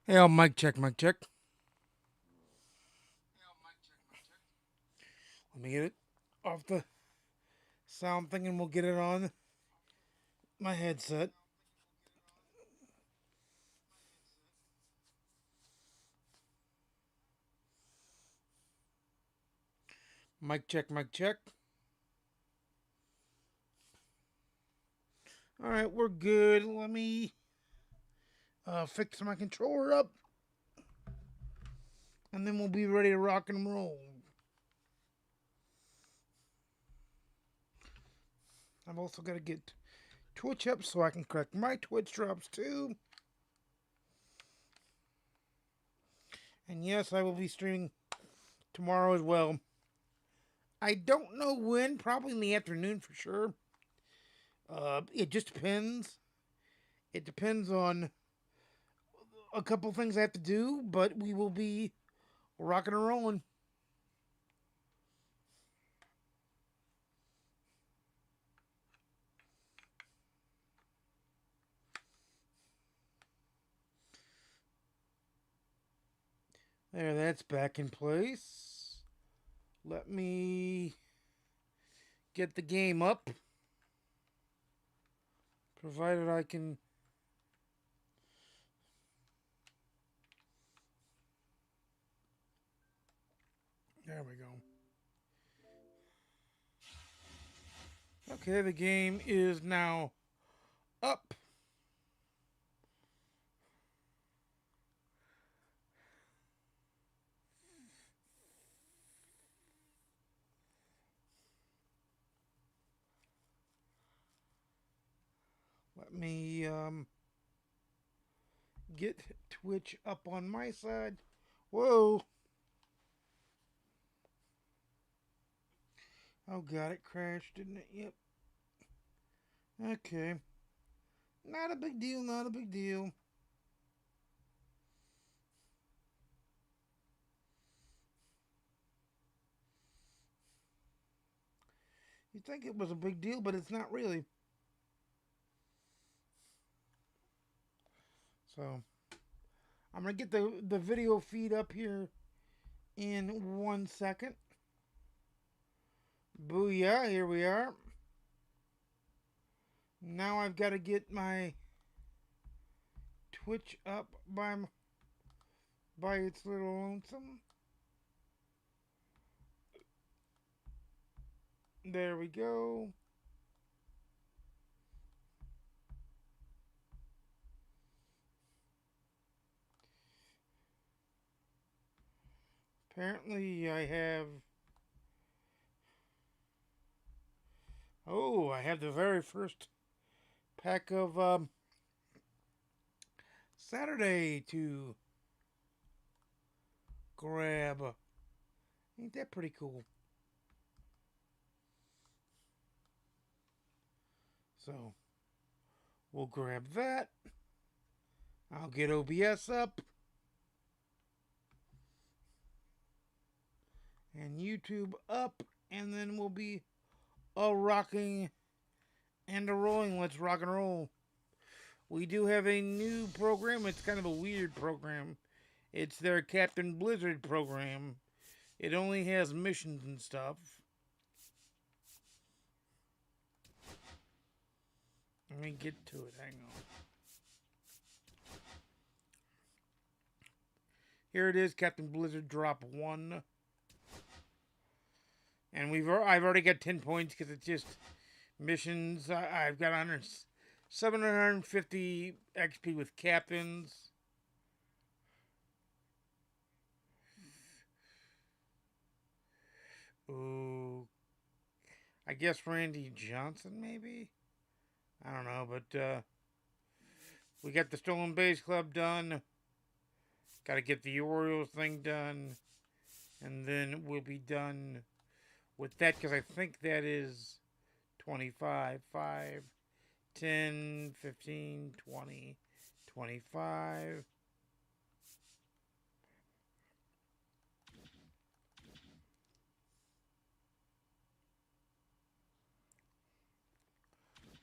Hey, oh, mic check, mic check. Let me get it off the sound thing and we'll get it on my headset. Mic check, mic check. All right, we're good. Let me fix my controller up and then we'll be ready to rock and roll. I've also got to get Twitch up so I can correct my Twitch drops too. And yes, I will be streaming tomorrow as well. I don't know when, probably in the afternoon for sure. It just depends. It depends on a couple things I have to do, but we will be rocking and rolling. There, that's back in place. Let me get the game up. Provided I can. There we go. Okay, the game is now up. Let me get Twitch up on my side. Whoa. Oh god, it crashed, didn't it? Yep. Okay. Not a big deal, not a big deal. You think it was a big deal, but it's not really. So, I'm going to get the video feed up here in 1 second. Booyah, here we are. Now I've got to get my Twitch up by its little lonesome. There we go. Apparently I have... Oh, I have the very first pack of Saturday to grab. Ain't that pretty cool? So, we'll grab that. I'll get OBS up. And YouTube up. And then we'll be a rocking and a rolling. Let's rock and roll. We do have a new program. It's kind of a weird program. It's their Captain Blizzard program. It only has missions and stuff. Let me get to it. Hang on. Here it is, Captain Blizzard Drop 1. And I've already got 10 points because it's just missions. I've got 750 XP with captains. Ooh, I guess Randy Johnson maybe. I don't know, but we got the Stolen Base Club done. Got to get the Orioles thing done, and then we'll be done with that because I think that is 25, 5, 10, 15, 20, 25.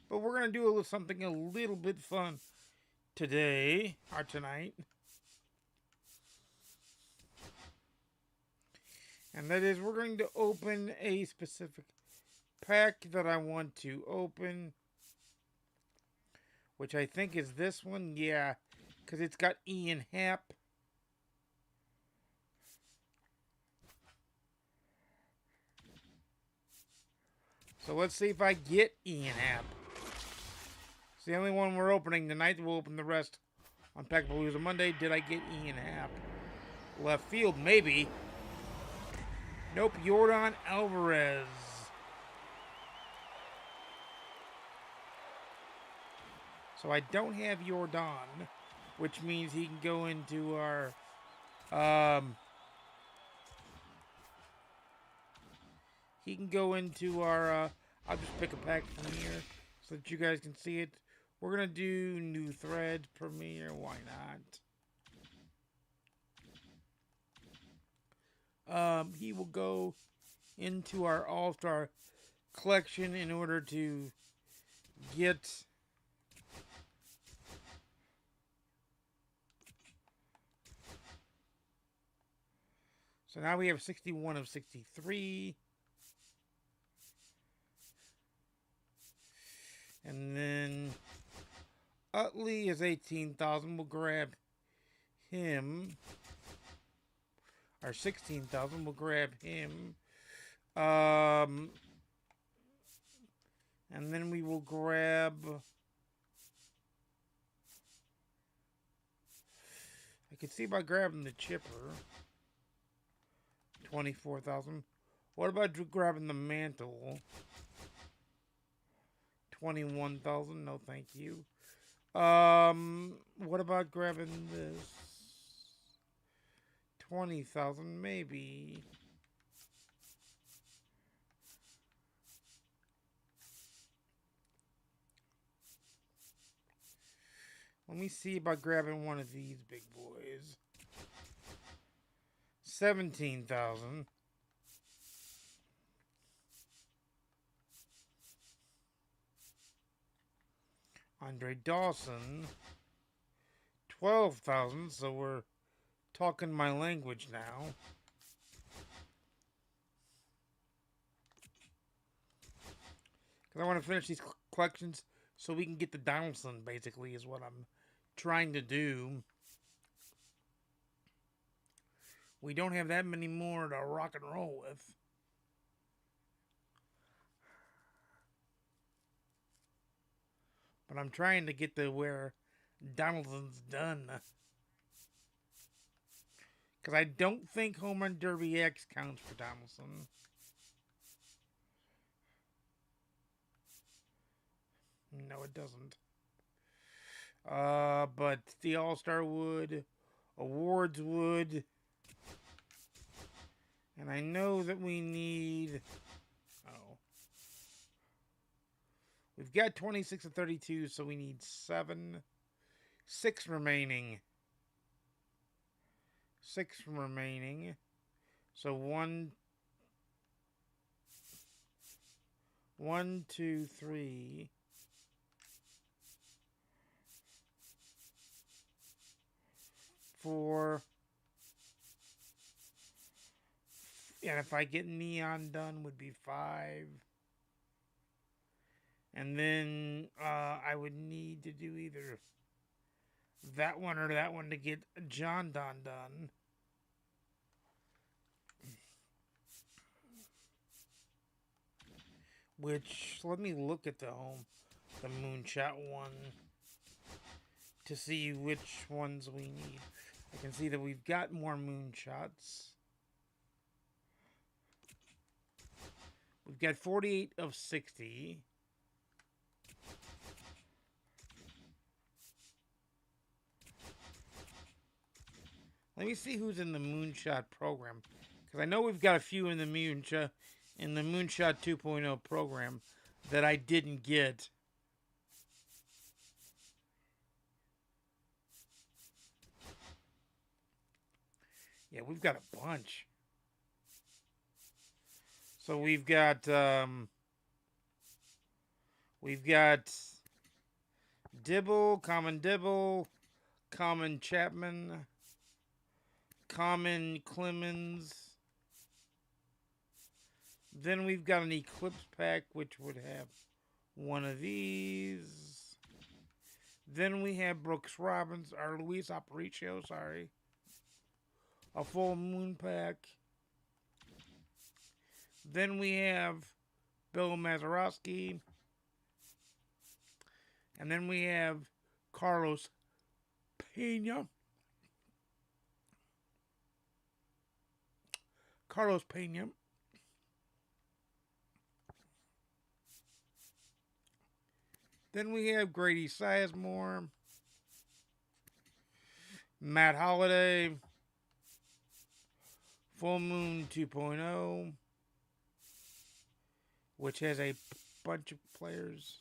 But we're going to do something a little bit fun today or tonight. And that is, we're going to open a specific pack that I want to open, which I think is this one. Yeah, because it's got Ian Happ. So let's see if I get Ian Happ. It's the only one we're opening tonight. We'll open the rest on Packapalooza Monday. Did I get Ian Happ? Left field, maybe. Nope, Yordan Alvarez. So I don't have Yordan, which means he can go into our I'll just pick a pack from here so that you guys can see it. We're gonna do new thread premiere. Why not? He will go into our all-star collection in order to get so now we have 61 of 63. And then Utley is 18,000. We'll grab him. Or 16,000. We'll grab him. And then we will grab. I can see by grabbing the chipper. 24,000. What about grabbing the mantle? 21,000. No, thank you. What about grabbing this? 20,000, maybe. Let me see about grabbing one of these big boys. 17,000. Andre Dawson. 12,000. So we're talking my language now. Because I want to finish these collections so we can get the Donaldson, basically, is what I'm trying to do. We don't have that many more to rock and roll with. But I'm trying to get to where Donaldson's done. Because I don't think Home Run Derby X counts for Donaldson. No, it doesn't. But the All-Star would. Awards would. And I know that we need... Oh. We've got 26 of 32, so we need 6 remaining. 6 remaining. So 1, 2, 3... 4... And if I get Neon done, would be 5. And then I would need to do either that one or that one to get John Don done. Which, let me look at the Moonshot one to see which ones we need. I can see that we've got more Moonshots. We've got 48 of 60. Let me see who's in the Moonshot program. Because I know we've got a few in the Moonshot 2.0 program that I didn't get. Yeah, we've got a bunch. So we've got Dibble, Common Chapman, Common Clemens, Then we've got an Eclipse pack, which would have one of these. Then we have Brooks Robbins, or Luis Aparicio, sorry. A full moon pack. Then we have Bill Mazeroski. And then we have Carlos Pena. Carlos Pena. Then we have Grady Sizemore, Matt Holliday, Full Moon 2.0, which has a bunch of players.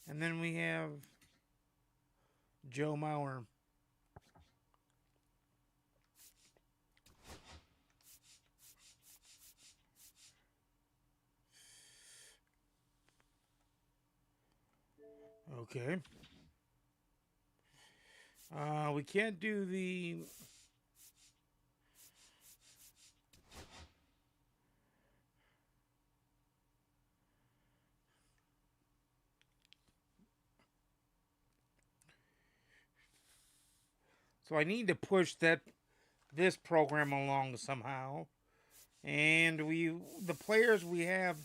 And then we have Joe Mauer. Okay. We can't do the... So I need to push this program along somehow. And the players we have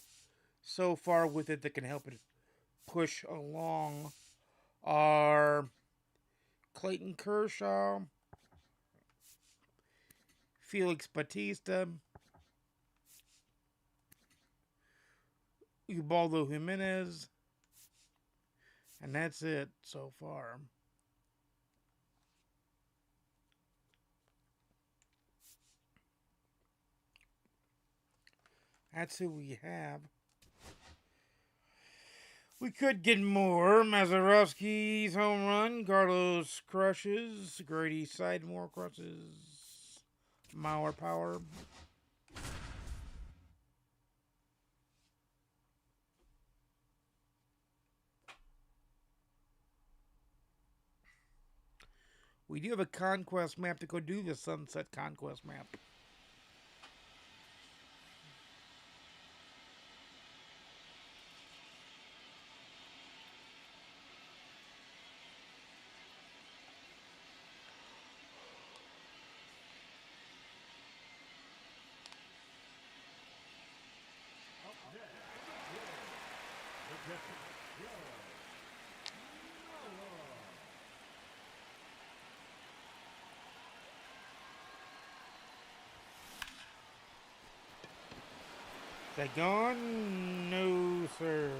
so far with it that can help it push along are Clayton Kershaw, Felix Batista, Ubaldo Jimenez, and that's it so far. That's who we have. We could get more. Mazeroski's home run. Carlos crushes. Grady Sidemore crushes. Mauer power. We do have a conquest map to go do the Sunset Conquest map. Is that gone? No, sir.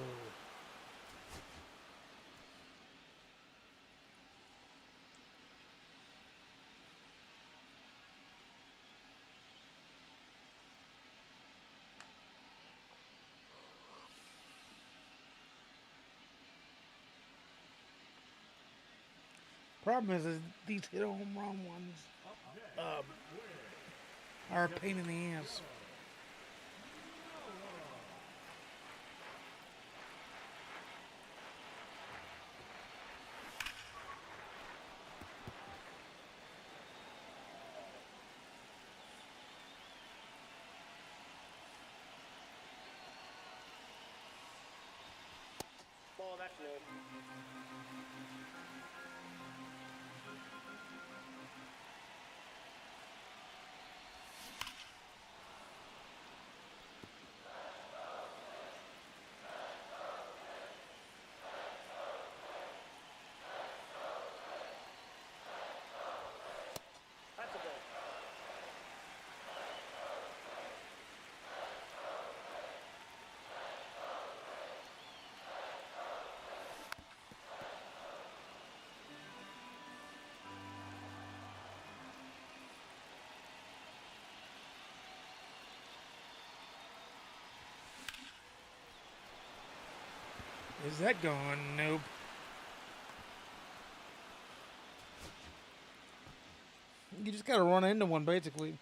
Problem is these hit home run ones are a pain in the ass. Ball, that's good. That's a ball. Is that gone? Nope. You just gotta run into one, basically.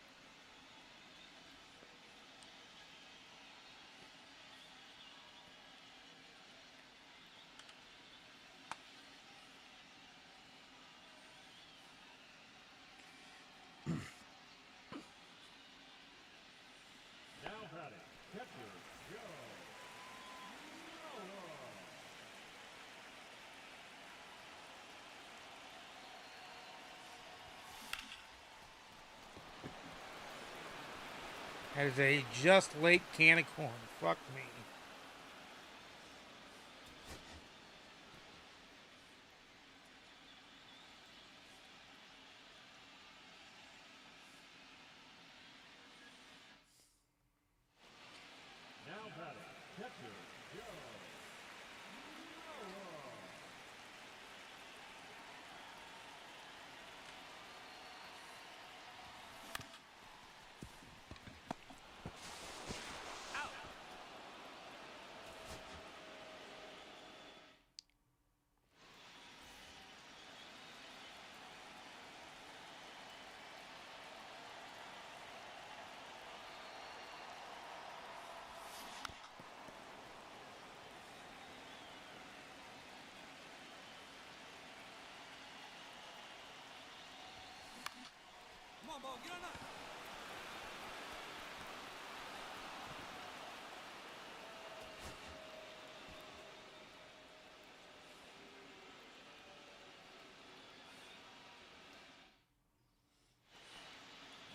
That is a just late can of corn. Fuck me. Now batting, catcher, Joe. Come on, ball, get on up.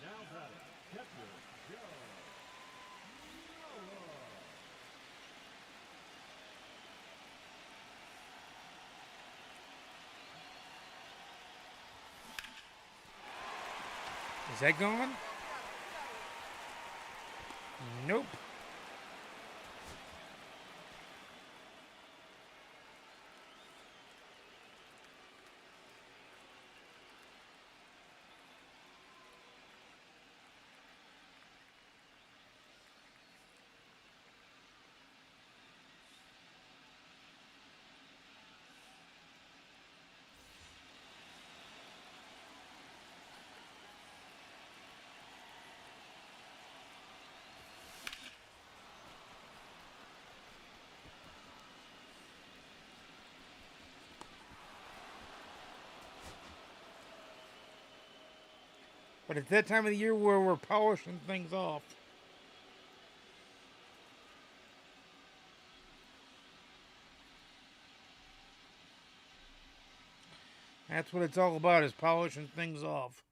Now batting, catcher, Joe. Is that going? Nope. But it's that time of the year where we're polishing things off. That's what it's all about, is polishing things off.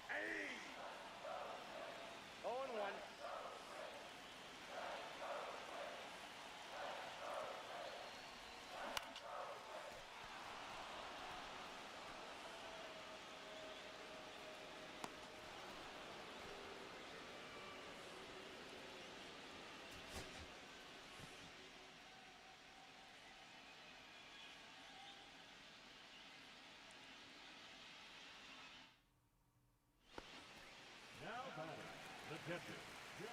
Hey! 0-1. Now batting, the catcher, Joe.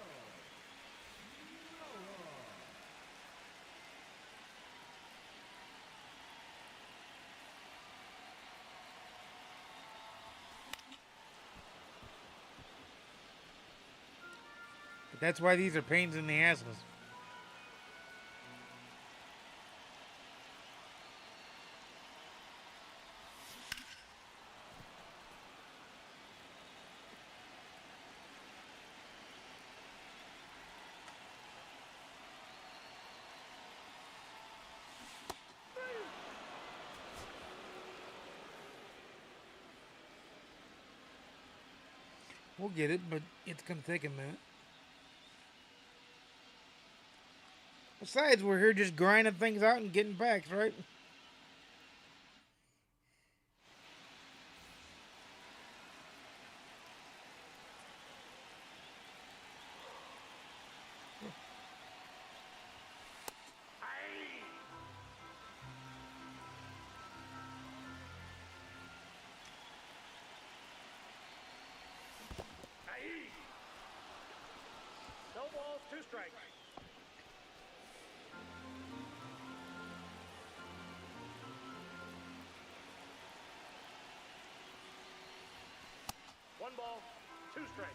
But that's why these are pains in the asses. We'll get it, but it's going to take a minute. Besides, we're here just grinding things out and getting packs, right? Hey! Hey! No balls, 2 strikes. One ball, 2 strikes.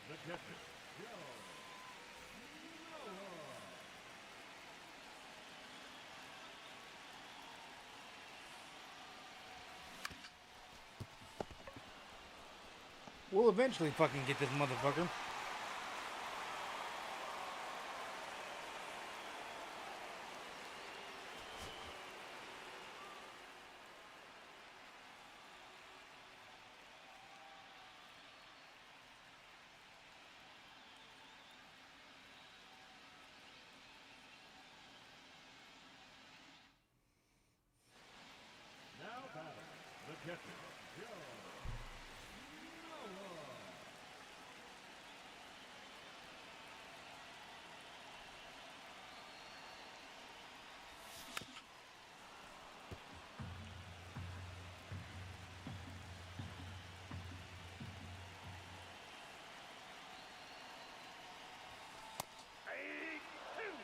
The catcher, Joe. Noah. We'll eventually fucking get this motherfucker. Now batting, the catcher, Joe. Noah. Strike two.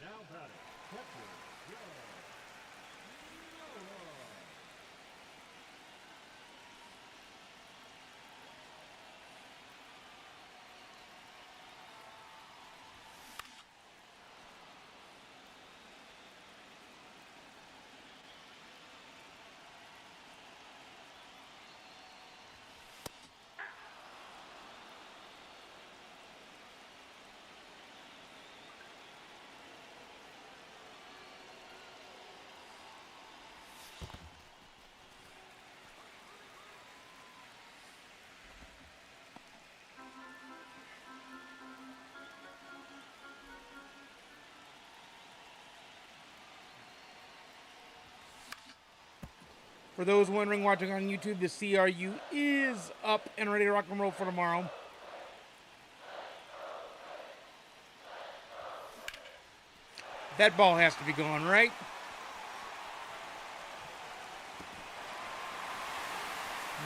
Now batting, catcher, Joe. Noah. For those wondering, watching on YouTube, the CRU is up and ready to rock and roll for tomorrow. That ball has to be gone, right?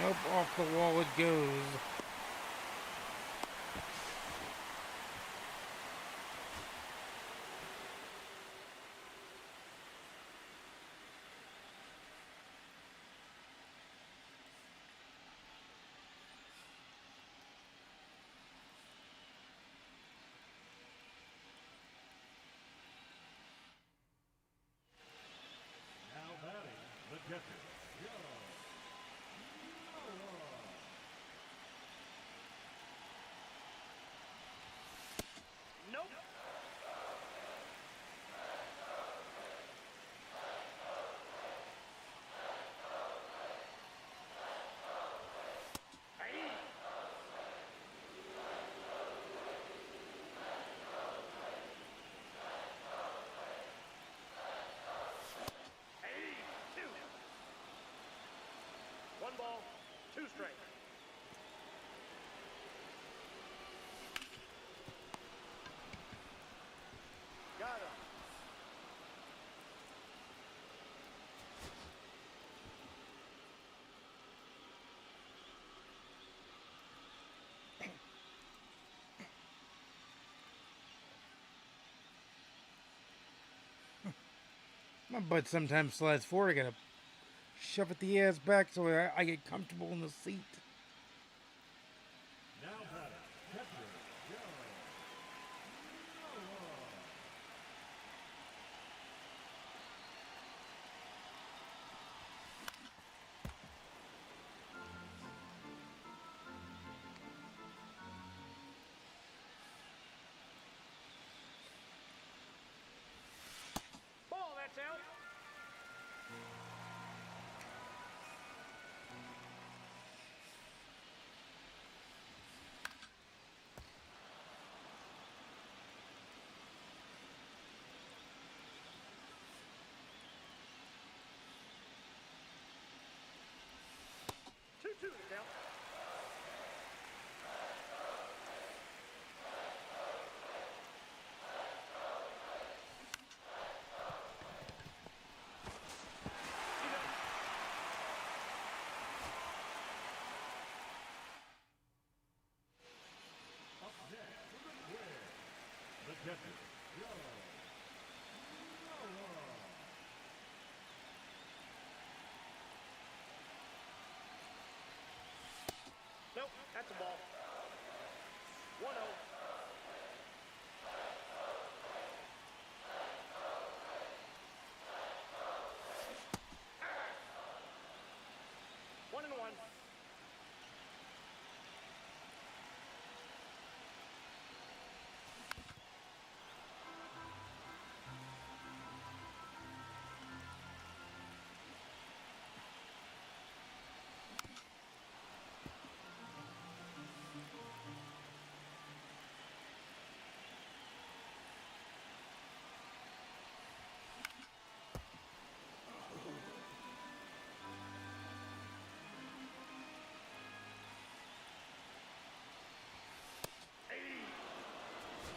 Nope, off the wall it goes. Now batting, the catcher, Joe. Noah. Nope. Aye. Aye. Two. One ball, two strikes. Got him. My butt sometimes slides forward. I gotta shove it the ass back so I get comfortable in the seat. Now batting, catcher, Joe. Noah. Ball, that's out.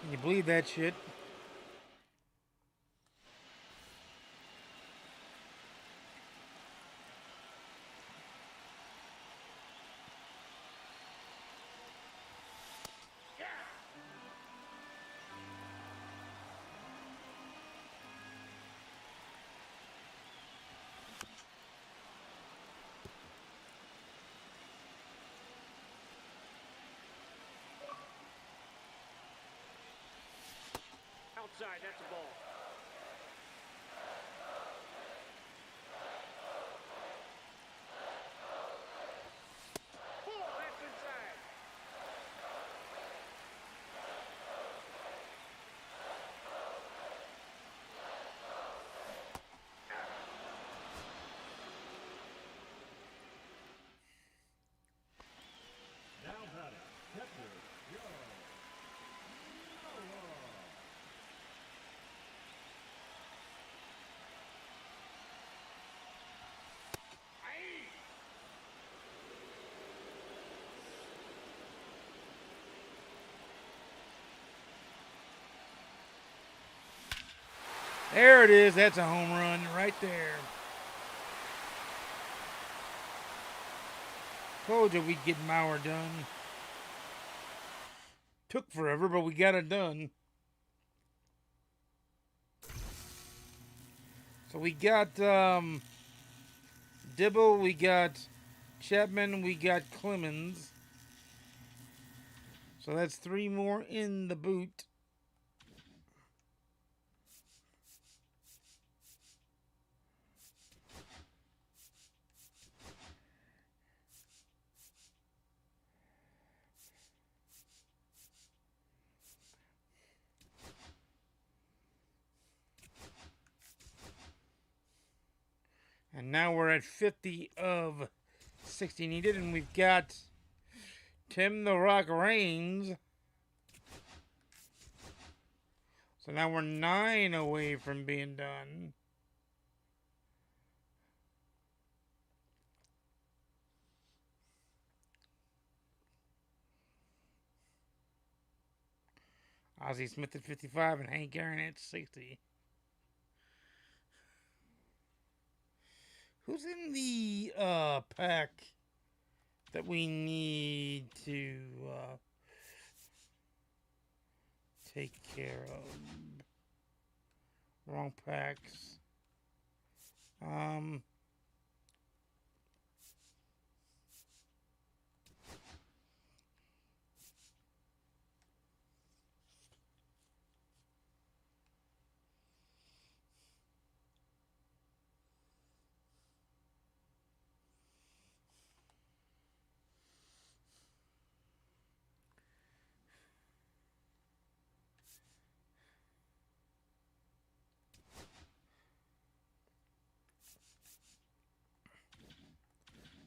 Can you believe that shit? Outside, that's a ball. Ball, that's inside. Now batting, catcher, Joe. Noah. Aye. There it is. That's a home run right there. Told you we'd get Mauer done. Took forever, but we got it done. So we got Dibble, we got Chapman, we got Clemens. So that's 3 more in the boot. And now we're at 50 of 60 needed, and we've got Tim the Rock Reigns. So now we're 9 away from being done. Ozzie Smith at 55 and Hank Aaron at 60. Who's in the pack that we need to take care of? Wrong packs.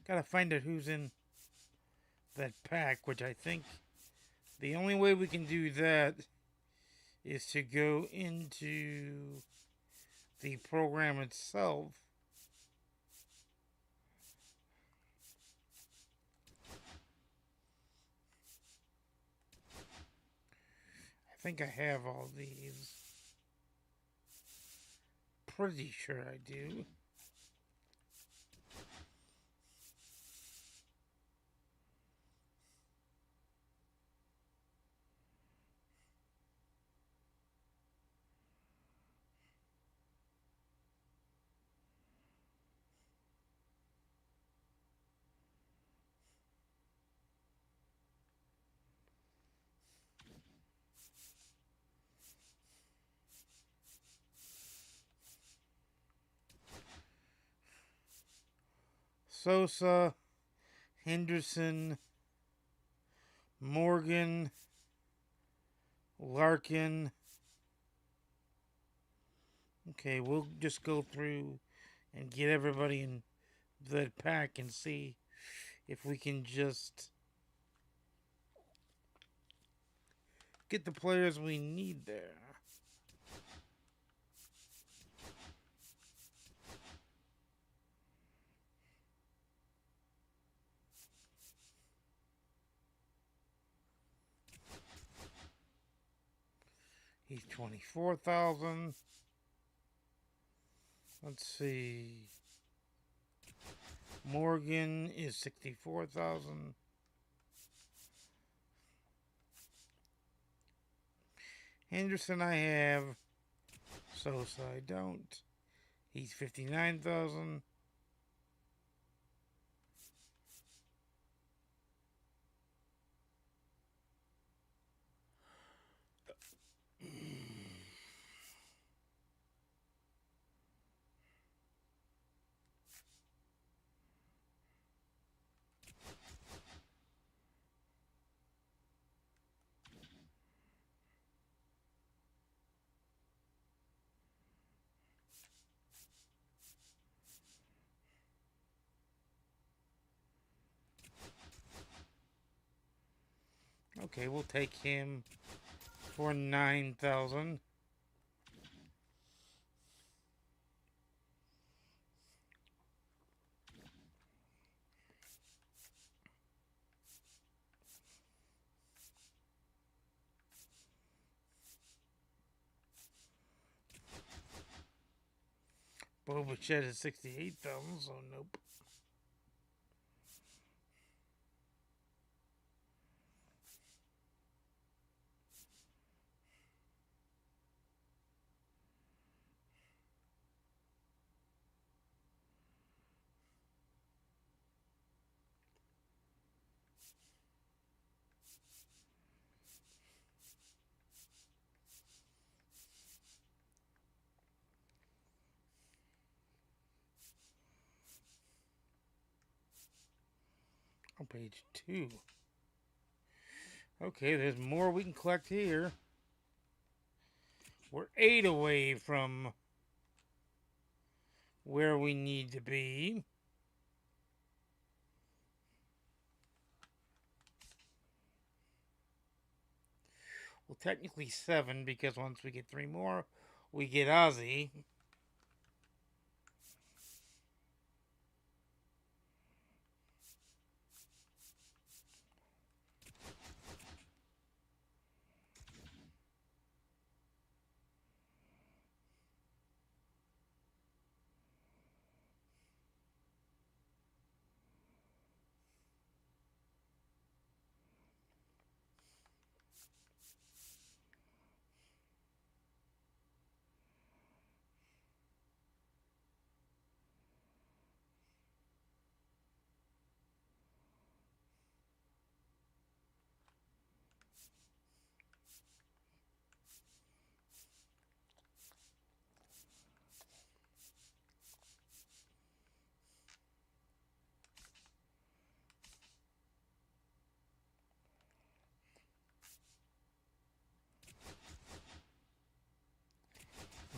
Gotta find out who's in that pack, which I think the only way we can do that is to go into the program itself. I think I have all these. Pretty sure I do. Sosa, Henderson, Morgan, Larkin. Okay, we'll just go through and get everybody in that pack and see if we can just get the players we need there. He's 24,000. Let's see. Morgan is 64,000. Henderson I have. Sosa I don't. He's 59,000. Okay, we'll take him for 9,000. Boba Fett is 68,000, so nope. On page 2. Okay, there's more we can collect here. We're 8 away from where we need to be. Well, technically 7, because once we get 3 more, we get Ozzy.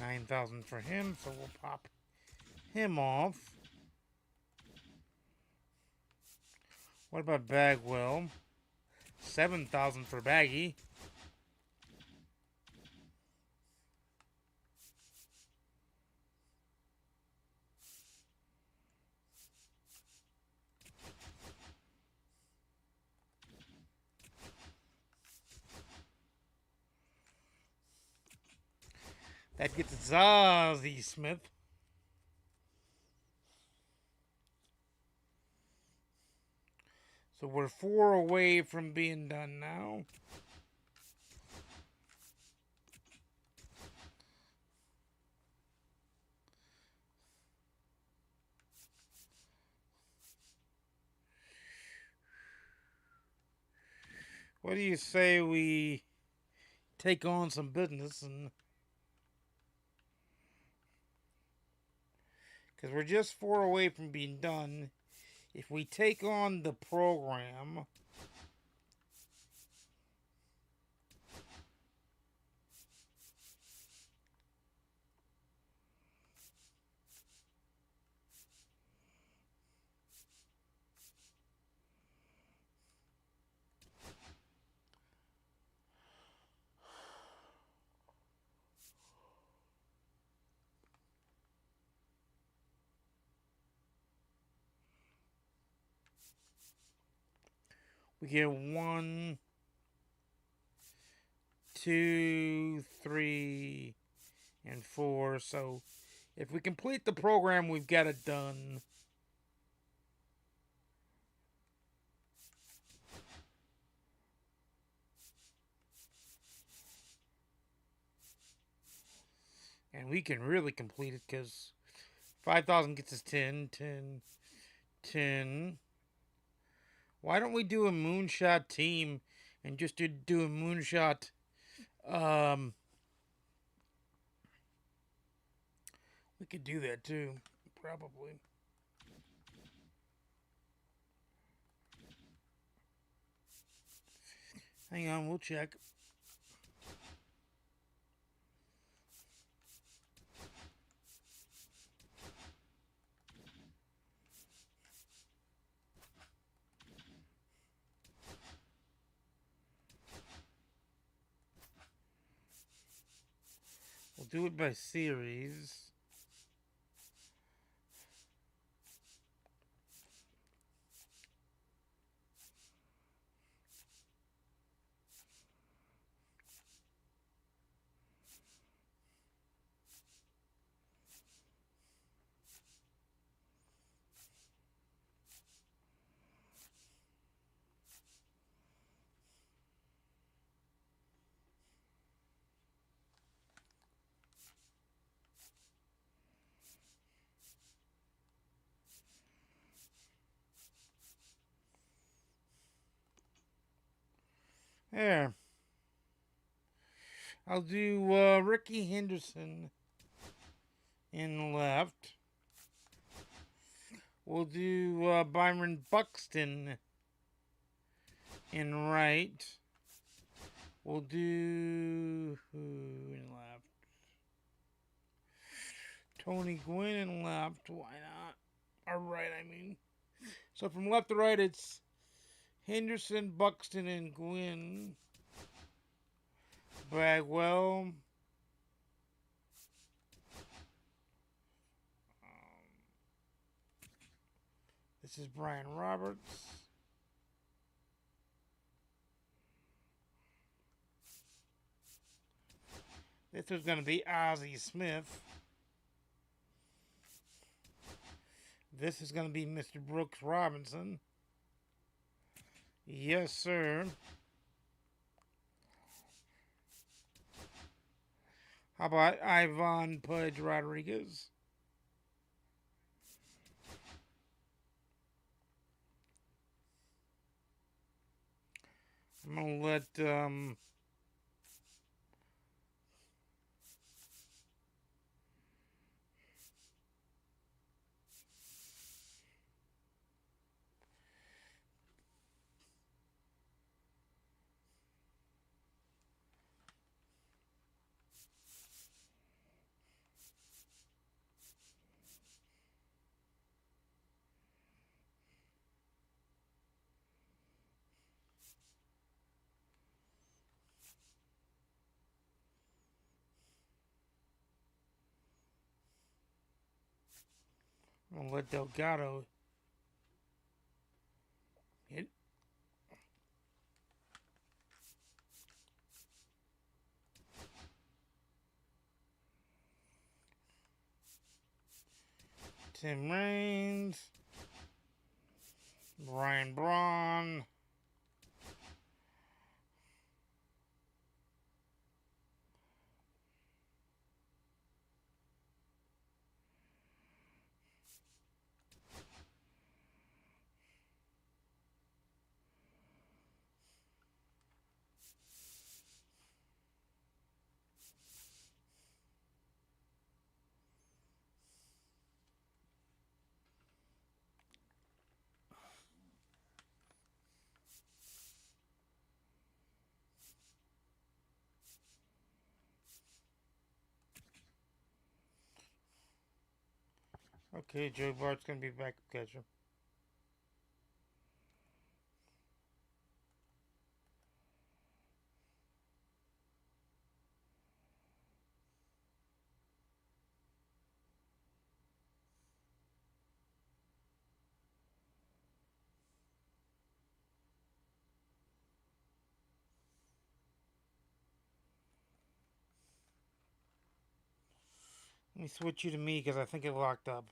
$9,000 for him, so we'll pop him off. What about Bagwell? 7,000 for Baggy. That gets Zazzy Smith. So we're 4 away from being done now. What do you say we take on some business, and because we're just 4 away from being done, if we take on the program, we get 1, 2, 3, and 4. So if we complete the program, we've got it done. And we can really complete it because 5,000 gets us 10, 10, 10. Why don't we do a moonshot team and just do a moonshot? Um, we could do that too, probably. Hang on, we'll check. We'll do it by series. There. I'll do Ricky Henderson in left. We'll do Byron Buxton in right. We'll do who in left? Tony Gwynn in left. Why not? Or right, I mean. So from left to right, it's Henderson, Buxton, and Gwynn. Bagwell. This is Brian Roberts. This is going to be Ozzie Smith. This is going to be Mr. Brooks Robinson. Yes, sir. How about Ivan Pudge Rodriguez? I'm going to let Delgado hit. Tim Raines. Brian Braun. Okay, Joe Bart's going to be back catcher. Let me switch you to me because I think it locked up.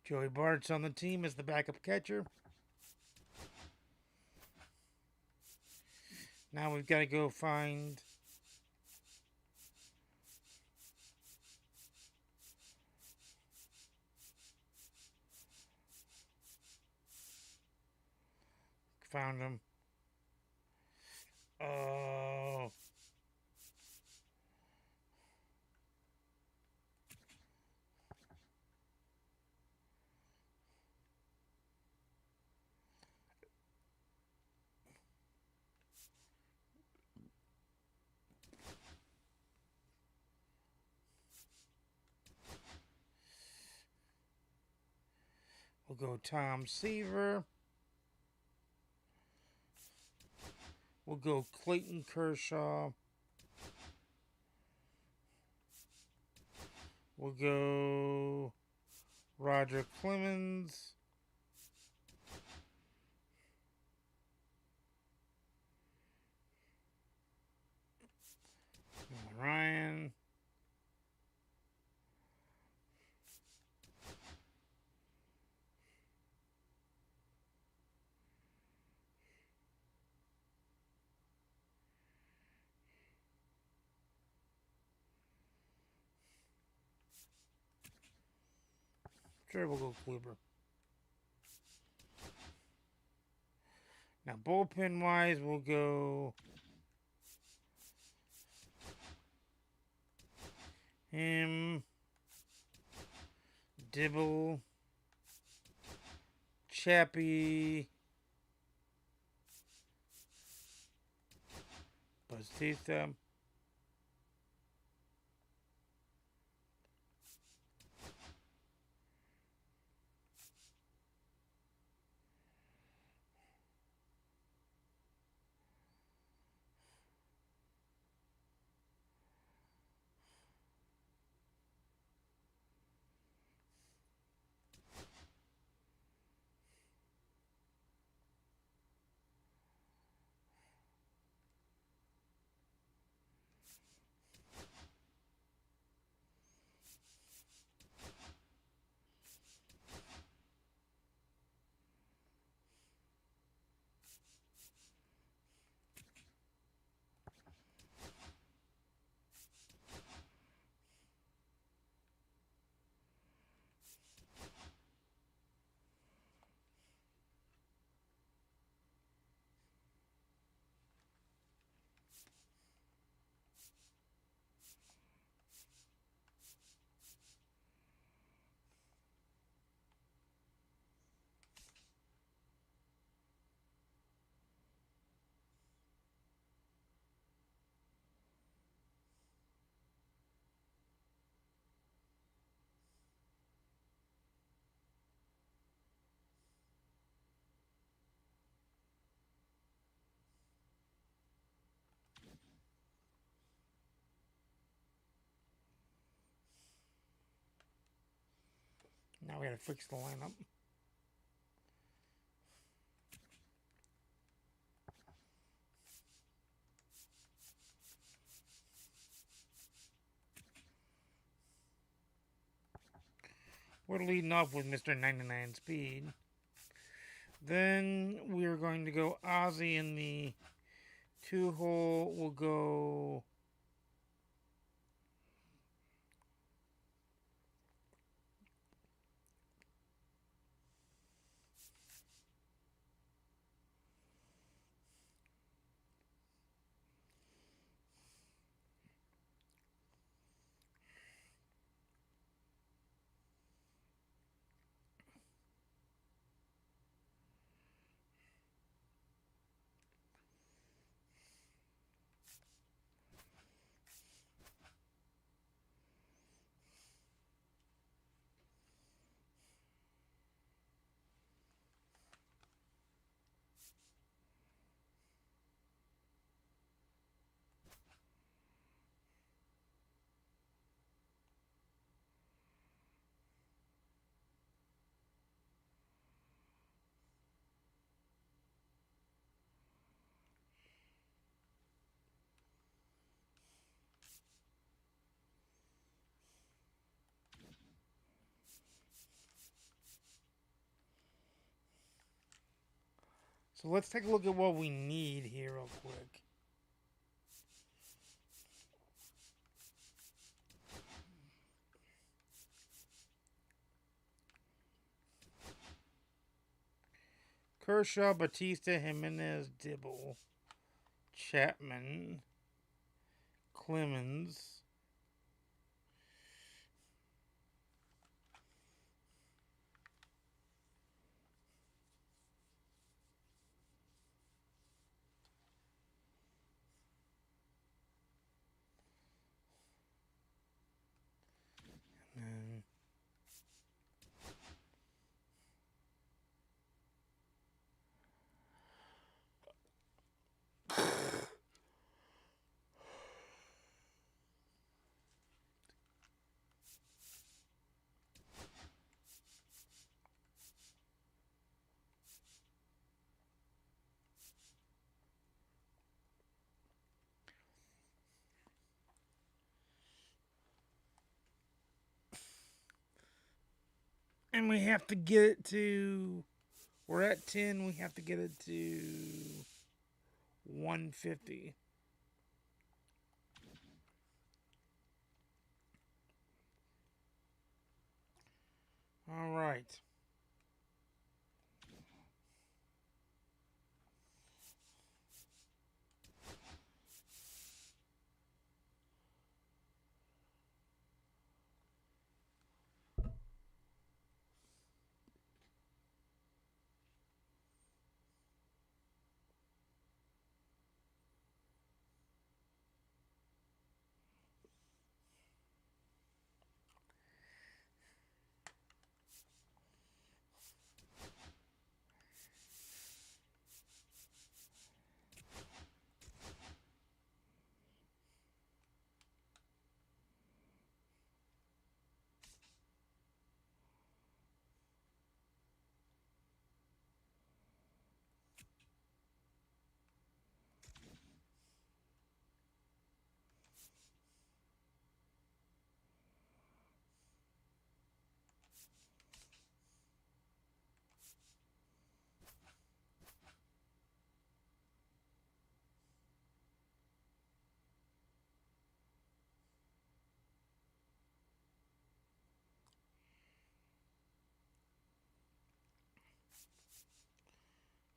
Joey Bart's on the team as the backup catcher. Now we've got to go find found him. Oh, we'll go Tom Seaver. We'll go Clayton Kershaw. We'll go Roger Clemens. Ryan. Sure, we'll go Kluber. Now, bullpen wise, we'll go him, Dibble, Chappie, Bautista. Now we gotta fix the lineup. We're leading off with Mr. 99 Speed. Then we're going to go Ozzy in the 2-hole. We'll go So let's take a look at what we need here real quick. Kershaw, Batista, Jimenez, Dibble, Chapman, Clemens, and we have to get it to. We're at 10. We have to get it to 150. All right.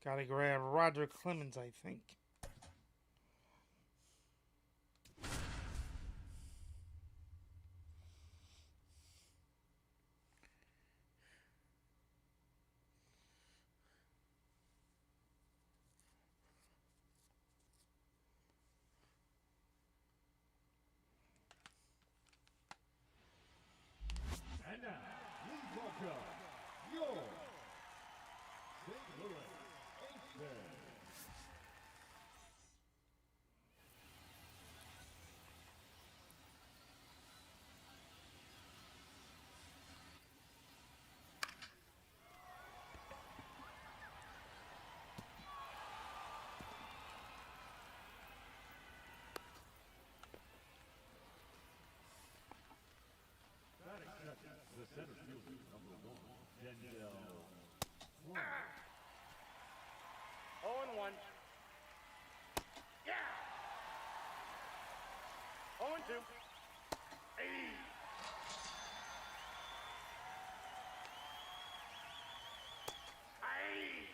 Gotta grab Roger Clemens, I think. And now, please welcome your St. Louis Aces. center fielder, number 1, Denzel. 0-1. Yeah! 0-2. Hey! Hey!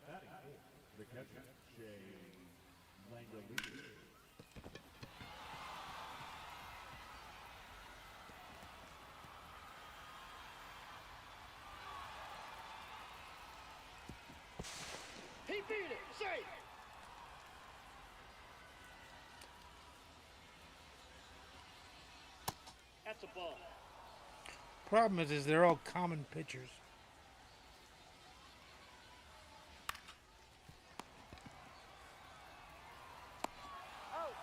Batting fourth, the catcher, Shea Langoliers. He beat it! Safe! That's a ball. Problem is they're all common pitchers. Out!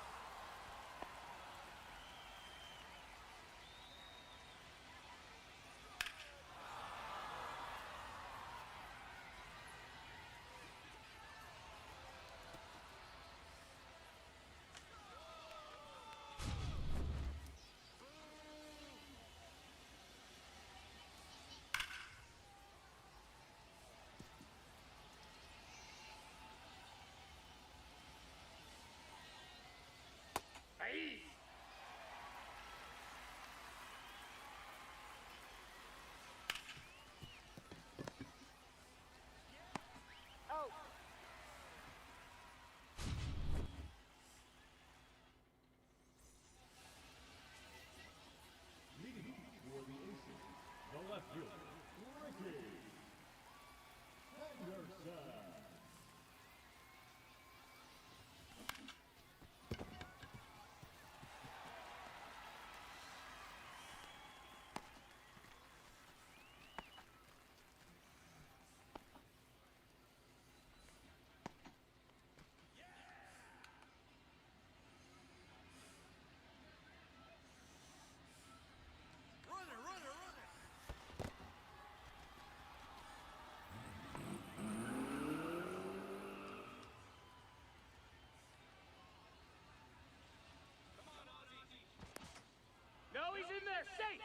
Hey! Out! Leading off for the Aces, the left fielder, Ricky Henderson. No, he's in there! Safe!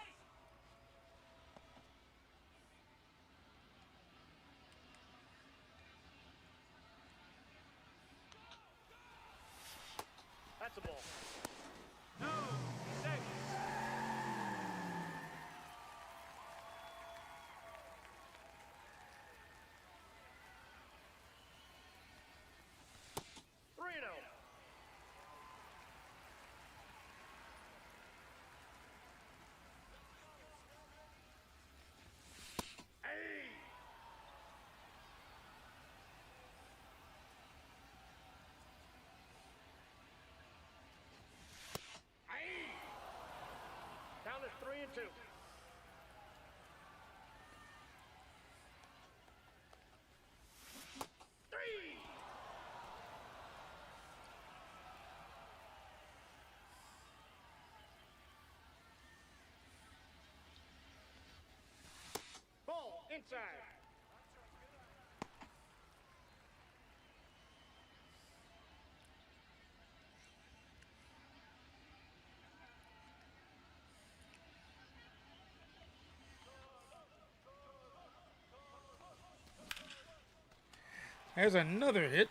That's a ball. No! Safe! 3-0. Hey! Hey! Count is 3-2. Three! Ball inside. There's another hit.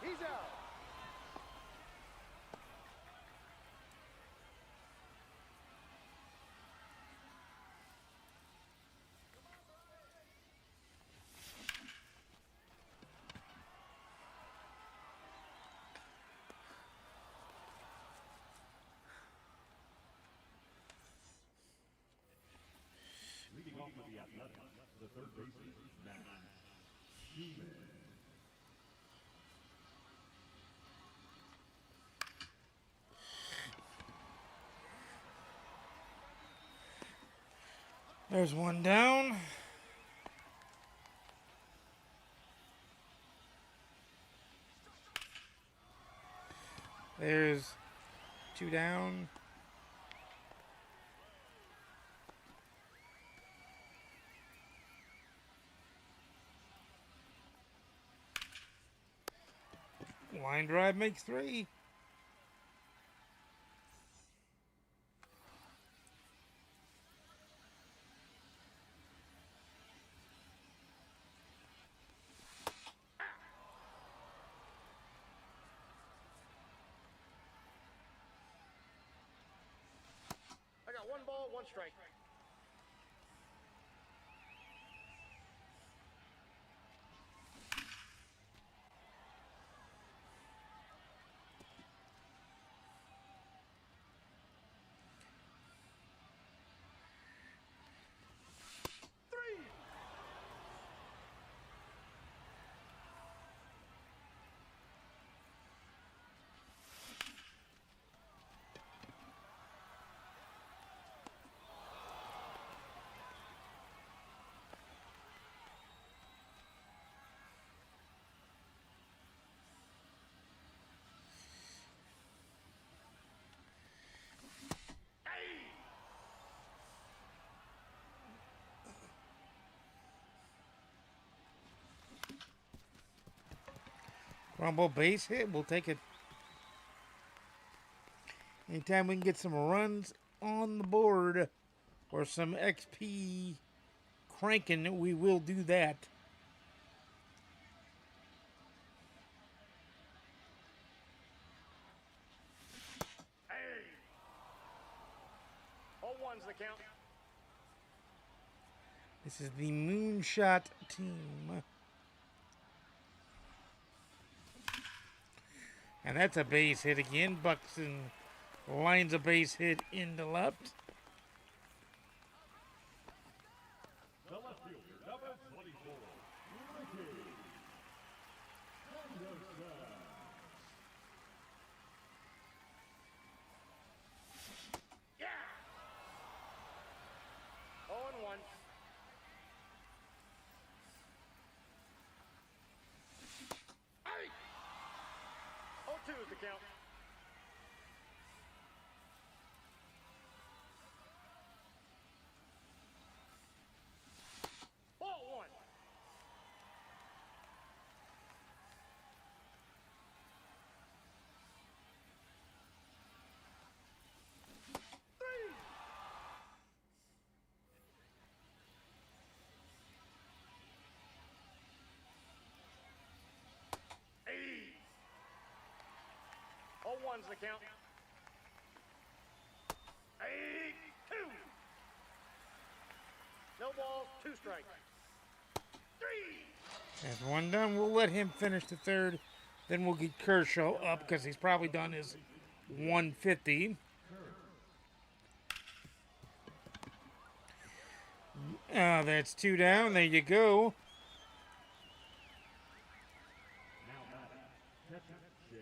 He's out. There's one down. There's two down. Line drive makes three. I got one ball, one strike. Rumble base hit. We'll take it. Anytime we can get some runs on the board or some XP cranking, we will do that. Hey! 0-1's the count. This is the Moonshot team. And that's a base hit again. Buxton lines a base hit into left. The left fielder, number 24, Ricky. Yeah! 0-1. Hey! 0-2's the count. Ball one. Three. Hey. 0-1's the count. 8-2. No balls, two strikes. Three. There's one done. We'll let him finish the third. Then we'll get Kershaw up because he's probably done his 150. That's two down. There you go. Now batting, catcher Jay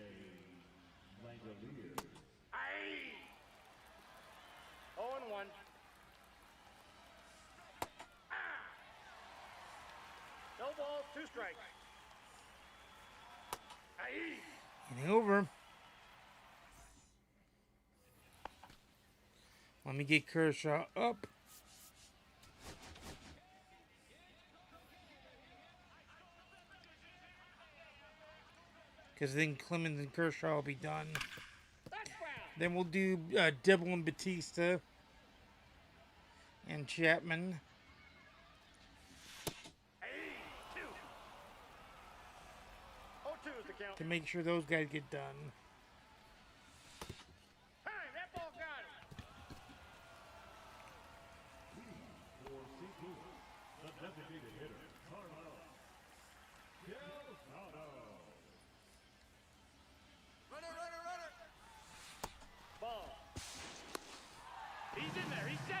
Langoliers. Aye. 0-1. No balls, two strikes. Aye. And over. Let me get Kershaw up. Because then Clemens and Kershaw will be done. That's foul. Then we'll do Dibble and Batista and Chapman Aye. 2. 0-2's the count. to make sure those guys get done. Hey, that ball got him. For St. Louis, the designated hitter, Carlos Delgado. Ball. He's in there. He's safe.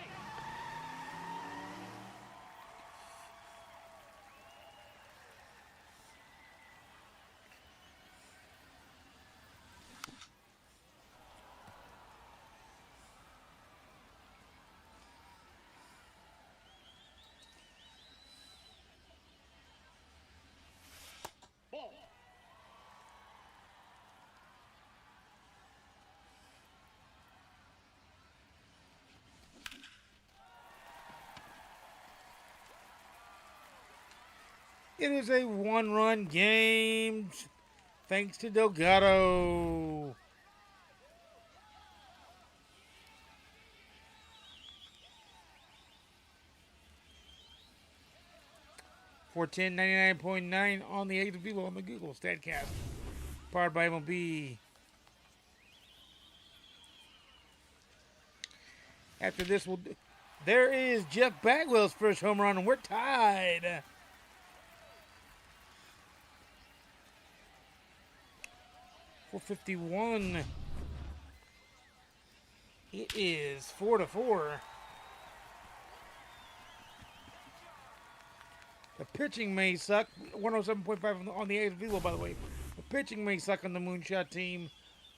It is a one-run game thanks to Delgado. For 1099.9 on the X Vivo on the Google Statcast. Powered by MLB. After this, there is Jeff Bagwell's first home run, and we're tied. .451. It is 4-4. The pitching may suck. 107.5 on the X Vivo, by the way. The pitching may suck on the Moonshot team,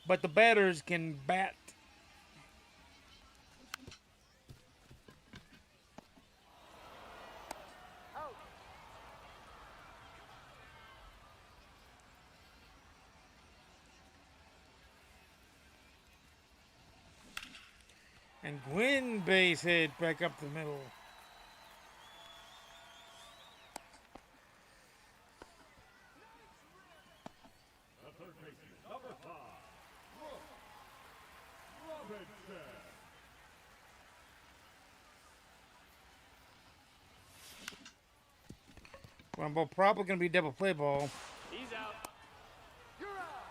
but the batters can bat. And Gwynn base hit back up the middle. The third baseman, number 5, Robinson. One ball probably going to be double play ball. He's out.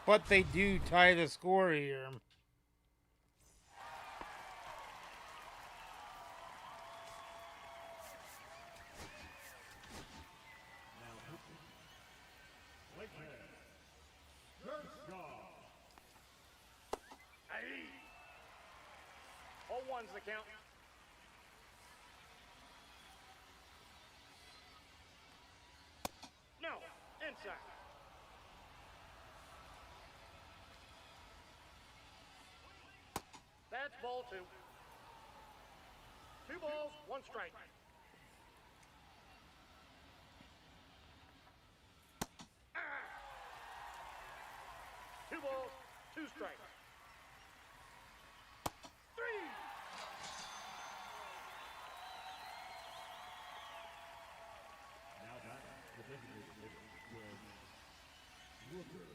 But they do tie the score here. Now pitching. Lakehead. Kershaw. Hey. 0-1's the count. No. Inside. That's ball 2. 2 balls, 1 strike. Ah. 2 balls, 2 strikes. 3. Now back the designated hitter, Greg Rooker.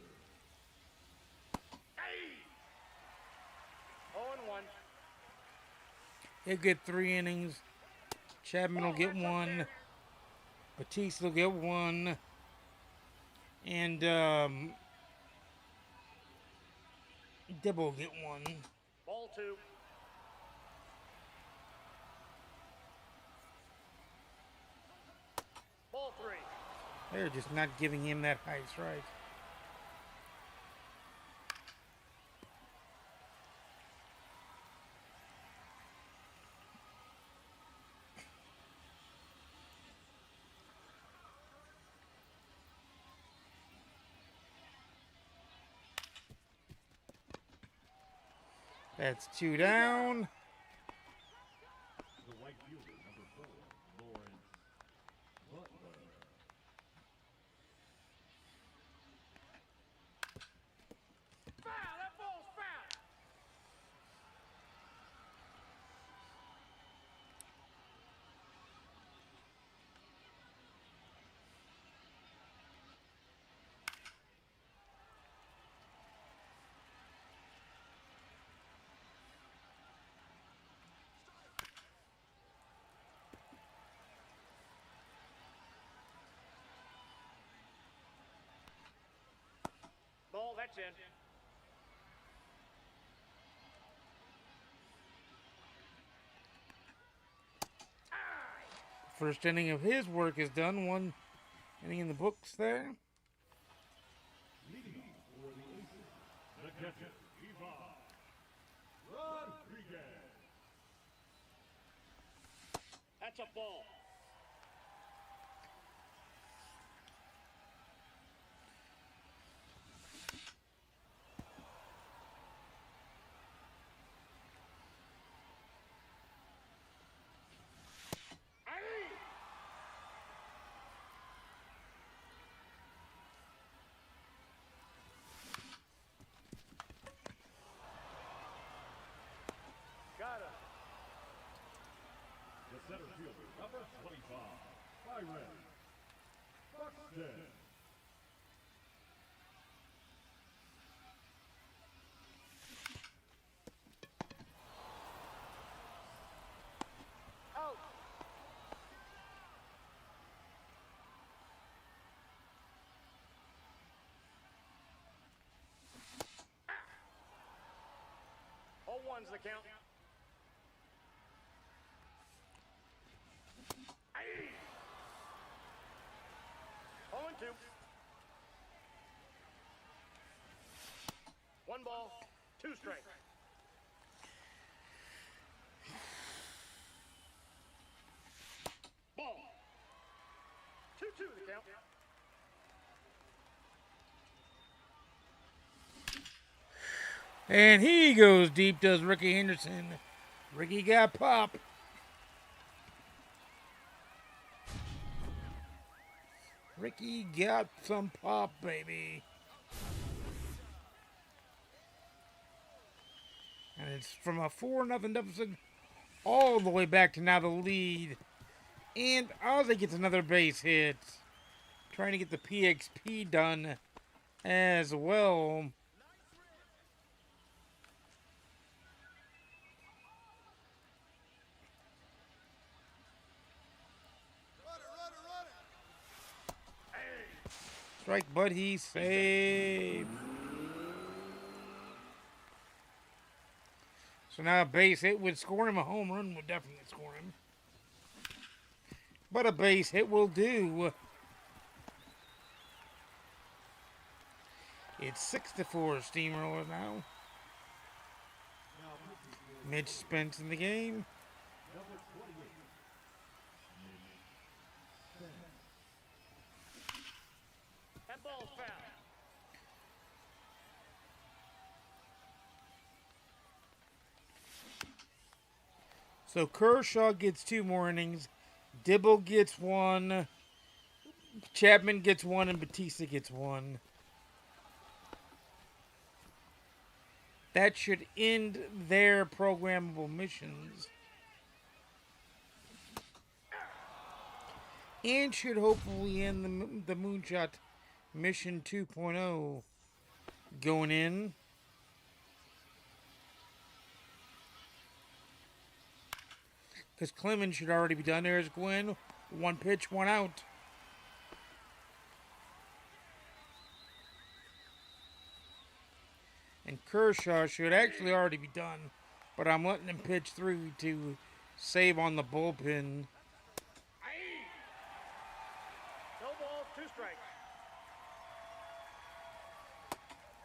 Hey. 0-1. He'll get 3 innings. Chapman will get 1. Batiste will get 1. And Dibble will get 1. Ball 2. Ball 3. They're just not giving him that high strike. That's 2 down. The right fielder, number 4, Lawrence Butler. Foul! That ball's foul! Ball, that's in. First inning of his work is done. 1 inning in the books there. Leading off for the Aces, the catcher, Ivan Rodriguez. That's a ball. Got him. The center fielder, number 25, Byron Buxton. 10. Out. All one's the count. Aye. 0-2. One ball, two strikes. Ball. 2-2 the count. And he goes deep, does Ricky Henderson. Ricky got pop. Ricky got some pop, baby. And it's from a 4-0 deficit all the way back to now the lead. And Ozzy gets another base hit. Trying to get the PXP done as well. Strike, but he's safe. So now a base hit would score him. A home run would definitely score him. But a base hit will do. It's 6-4 Steamroller now. Mitch Spence in the game. Number 28. That ball's foul. So Kershaw gets 2 more innings. Dibble gets 1. Chapman gets 1, and Batista gets 1. That should end their programmable missions. And should hopefully end the Moonshot Mission 2.0 going in. Because Clemens should already be done. There's Gwen. 1 pitch, 1 out. And Kershaw should actually already be done. But I'm letting him pitch through to save on the bullpen. Aye. No balls, two strikes.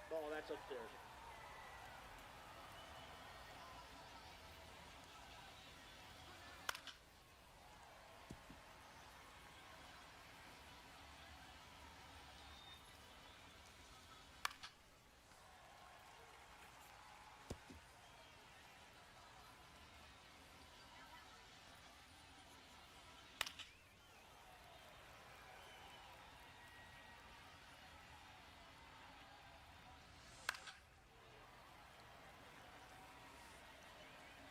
Ball, that's upstairs.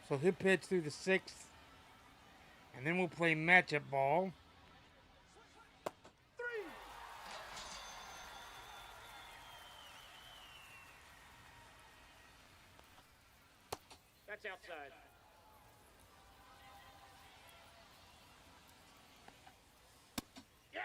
So he'll pitch through the 6th. And then we'll play matchup ball. 3. That's outside. Yeah.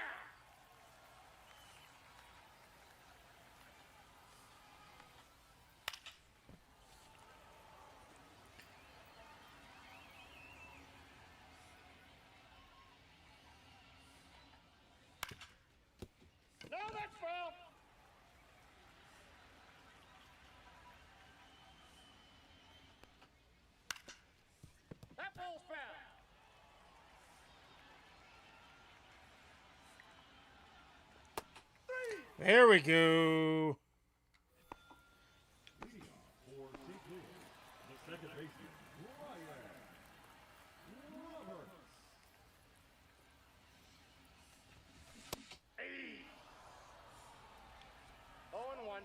No, that's foul. That ball's foul. There we go. Leading off for St. Louis, the second baseman, Ryan Roberts. Aye. 0-1.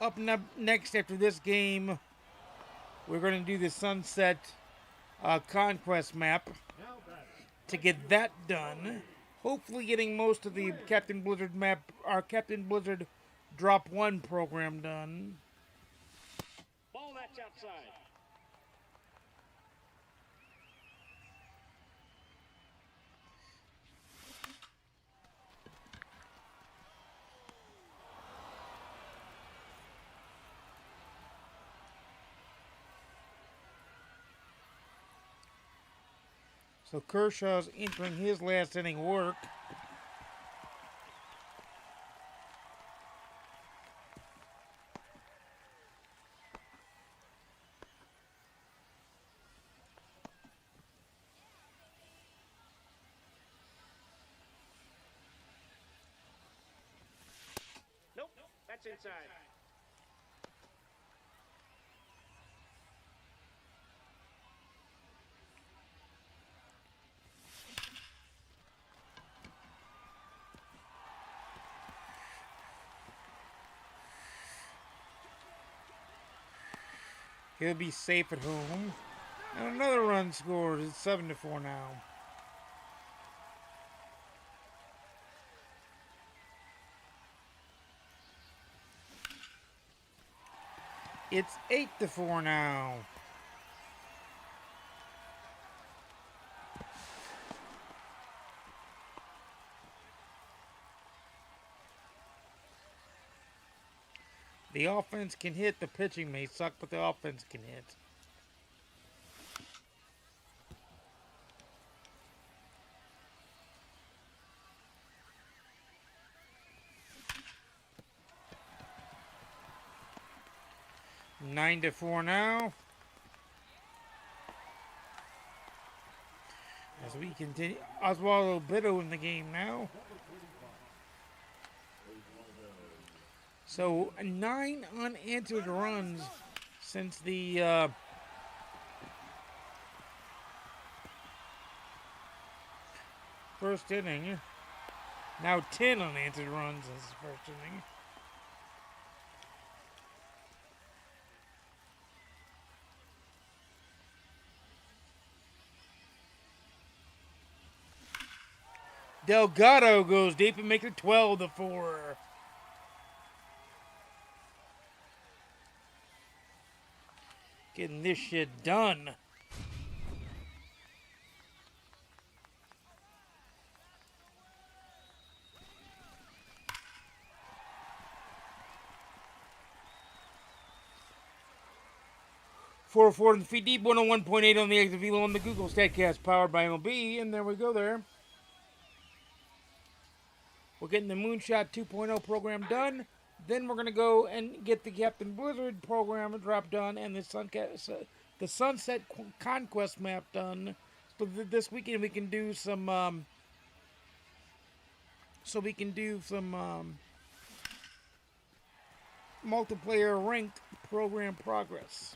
Up next after this game, we're going to do the Sunset Conquest map Now batting. to get that done. Hopefully, getting most of the Captain Blizzard map, our Captain Blizzard Drop 1 program done. Ball that's outside. So Kershaw's entering his last inning work. Nope, that's inside. He'll be safe at home. And another run scored. It's 7-4 now. It's 8-4 now. The offense can hit. The pitching may suck, but the offense can hit. Nine to 4 now. As we continue, Oswaldo Bido in the game now. So 9 unanswered runs since the first inning. Now 10 unanswered runs since the first inning. Delgado goes deep and makes it 12-4. Getting this shit done. Four in the feet deep, 101.8 on the exit velo on the Google Statcast, powered by MLB, and there we go there. We're getting the Moonshot 2.0 program done. Then we're going to go and get the Captain Blizzard program drop done and the Sunset Conquest map done. So this weekend we can do some multiplayer ranked program progress.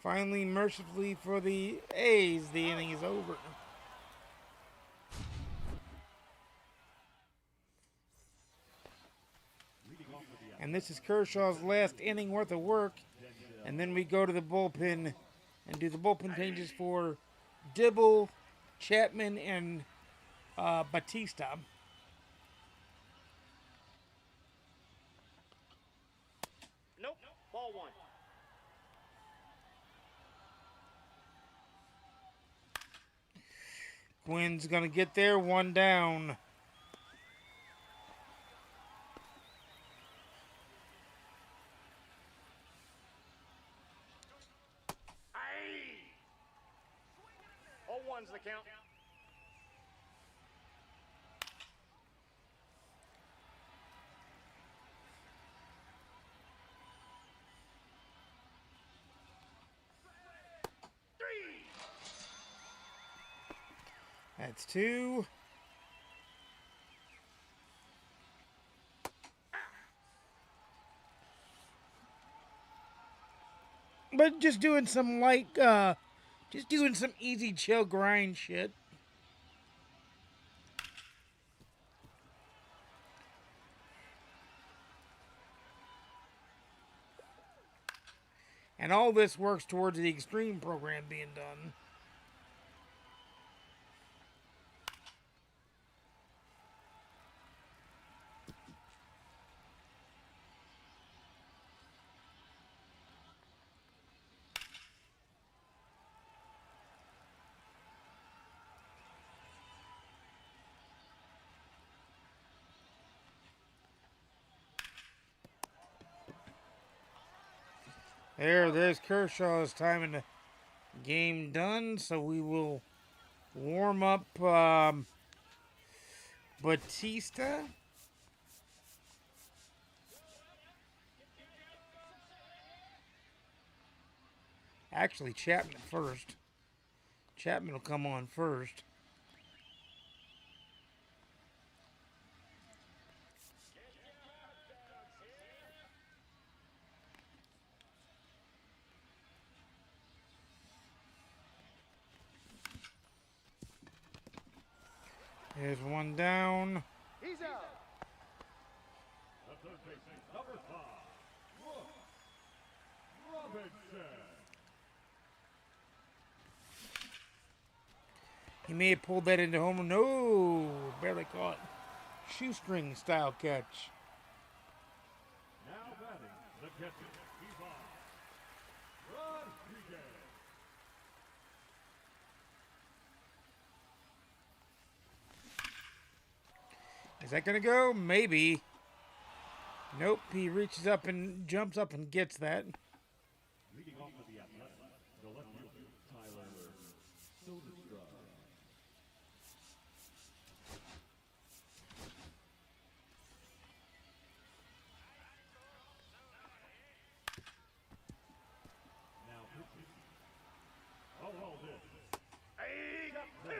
Finally, mercifully for the A's, the inning is over. And this is Kershaw's last inning worth of work. And then we go to the bullpen and do the bullpen changes for Dibble, Chapman, and Batista. Nope, ball one. Quinn's going to get there, one down. Aye! 0-1's the count. Three! That's 2. but just doing some light, just doing some easy chill grind shit. And all this works towards the extreme program being done. There's Kershaw's time in the game done. So we will warm up Batista. Actually, Chapman first. Chapman will come on first. There's one down. He's out. The third baseman, number 5, Robinson. He may have pulled that into home. No, barely caught. Shoestring style catch. Now batting the catcher, Ivan Rodriguez. Is that going to go? Maybe. Nope, he reaches up and jumps up and gets that. Leading off with the athletic, the left fielder, Tyler Soderstrom. Now pitching. Oh, well, this. He got 2.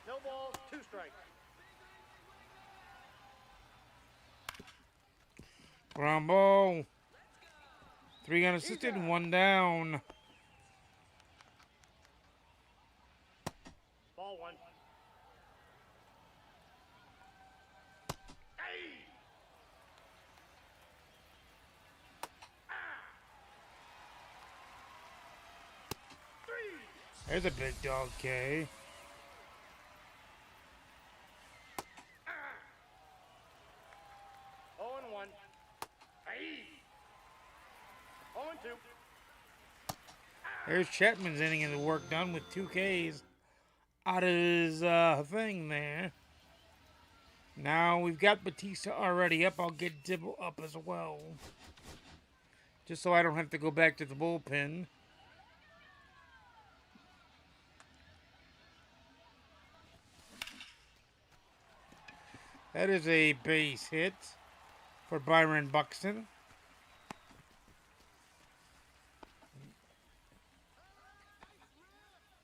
No balls, 2 strikes. Ground ball. 3 unassisted, 1 down. Ball 1. Hey! There's a big dog, K. Oh and 1. Hey! 0 and 2. There's Chapman's inning of the work done with 2 Ks out of his thing there. Now we've got Batista already up. I'll get Dibble up as well. Just so I don't have to go back to the bullpen. That is a base hit for Byron Buxton.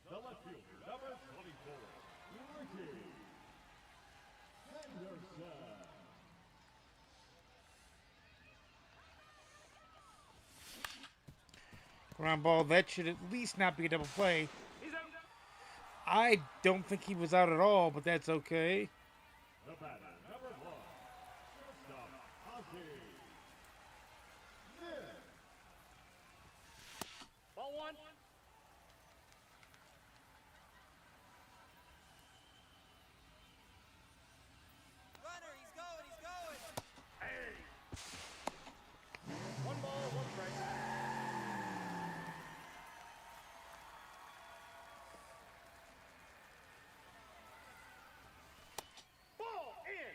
The left fielder, number 24, Ricky Henderson. Ground ball, that should at least not be a double play. He's out. I don't think he was out at all, but that's okay. The batter, number 1, shortstop, Ozzy. Ball 1. Runner, he's going, he's going. Hey! 1 ball, 1 strike. Ball in.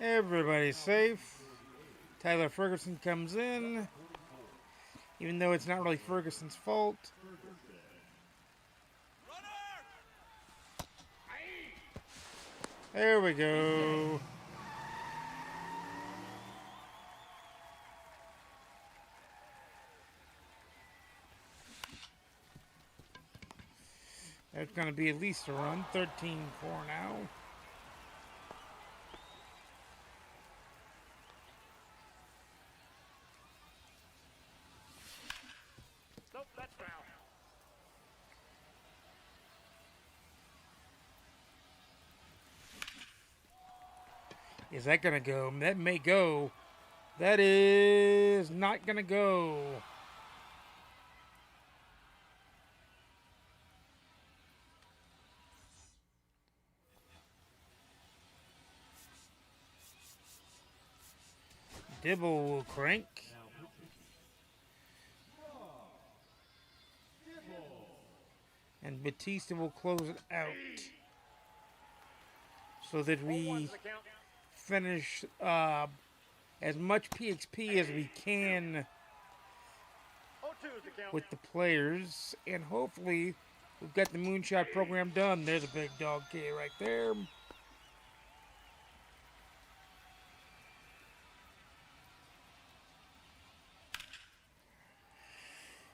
Everybody's safe. Tyler Ferguson comes in. Even though it's not really Ferguson's fault. Runner! There we go. That's going to be at least a run. 13-4 now. Nope, that's foul. Is that going to go? That may go. That is not going to go. Dibble will crank. And Batista will close it out. So that we finish as much PXP as we can with the players. And hopefully we've got the Moonshot program done. There's a big dog K right there.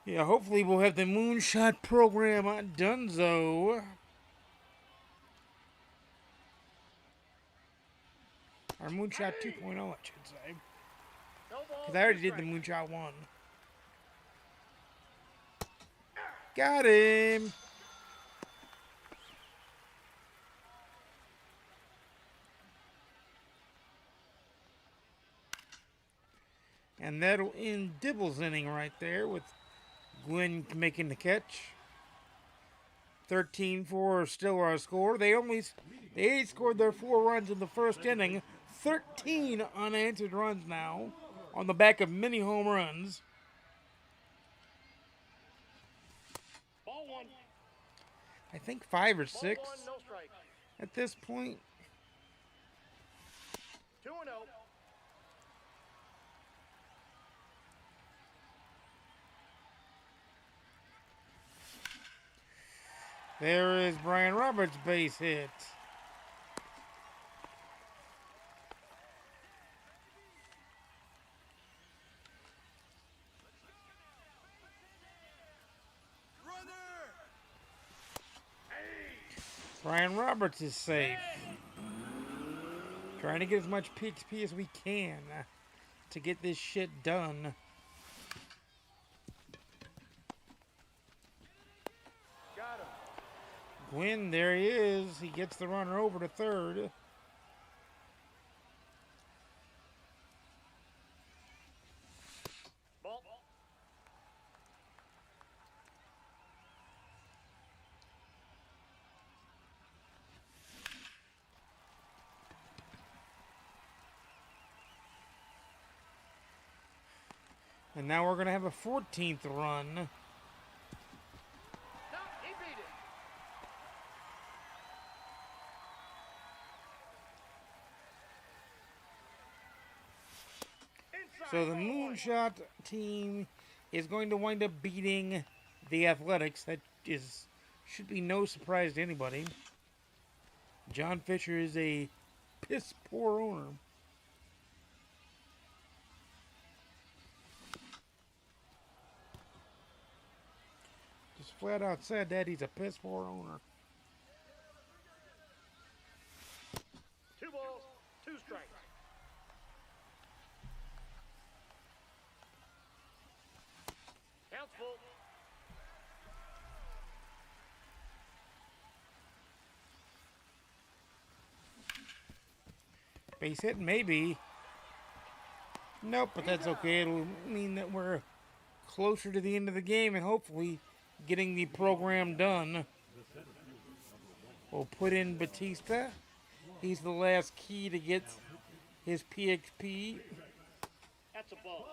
Yeah, hopefully we'll have the Moonshot program donezo. Or Moonshot 2.0, I should say. Because I already did the Moonshot 1. Got him! And that'll end Dibble's inning right there with Gwen making the catch. 13-4 still our score. They scored their 4 runs in the first inning. 13 unanswered runs now on the back of many home runs. Ball 1. I think 5 or 6 Ball 1, no strike. at this point. 2-0. There is Brian Roberts' base hit. Brian Roberts is safe. Trying to get as much PXP as we can to get this shit done. Got him. Gwynn, there he is. He gets the runner over to third. Ball. And now we're going to have a 14th run. No, he beat it. Inside. So the Moonshot team is going to wind up beating the Athletics. That should be no surprise to anybody. John Fisher is a piss poor owner. Just flat out said that he's a piss poor owner. 2 balls, 2 strikes. Counts full. Base hit, maybe. Nope, but that's okay. It'll mean that we're closer to the end of the game and hopefully getting the program done. We'll put in Batista. He's the last key to get his PXP. That's a ball.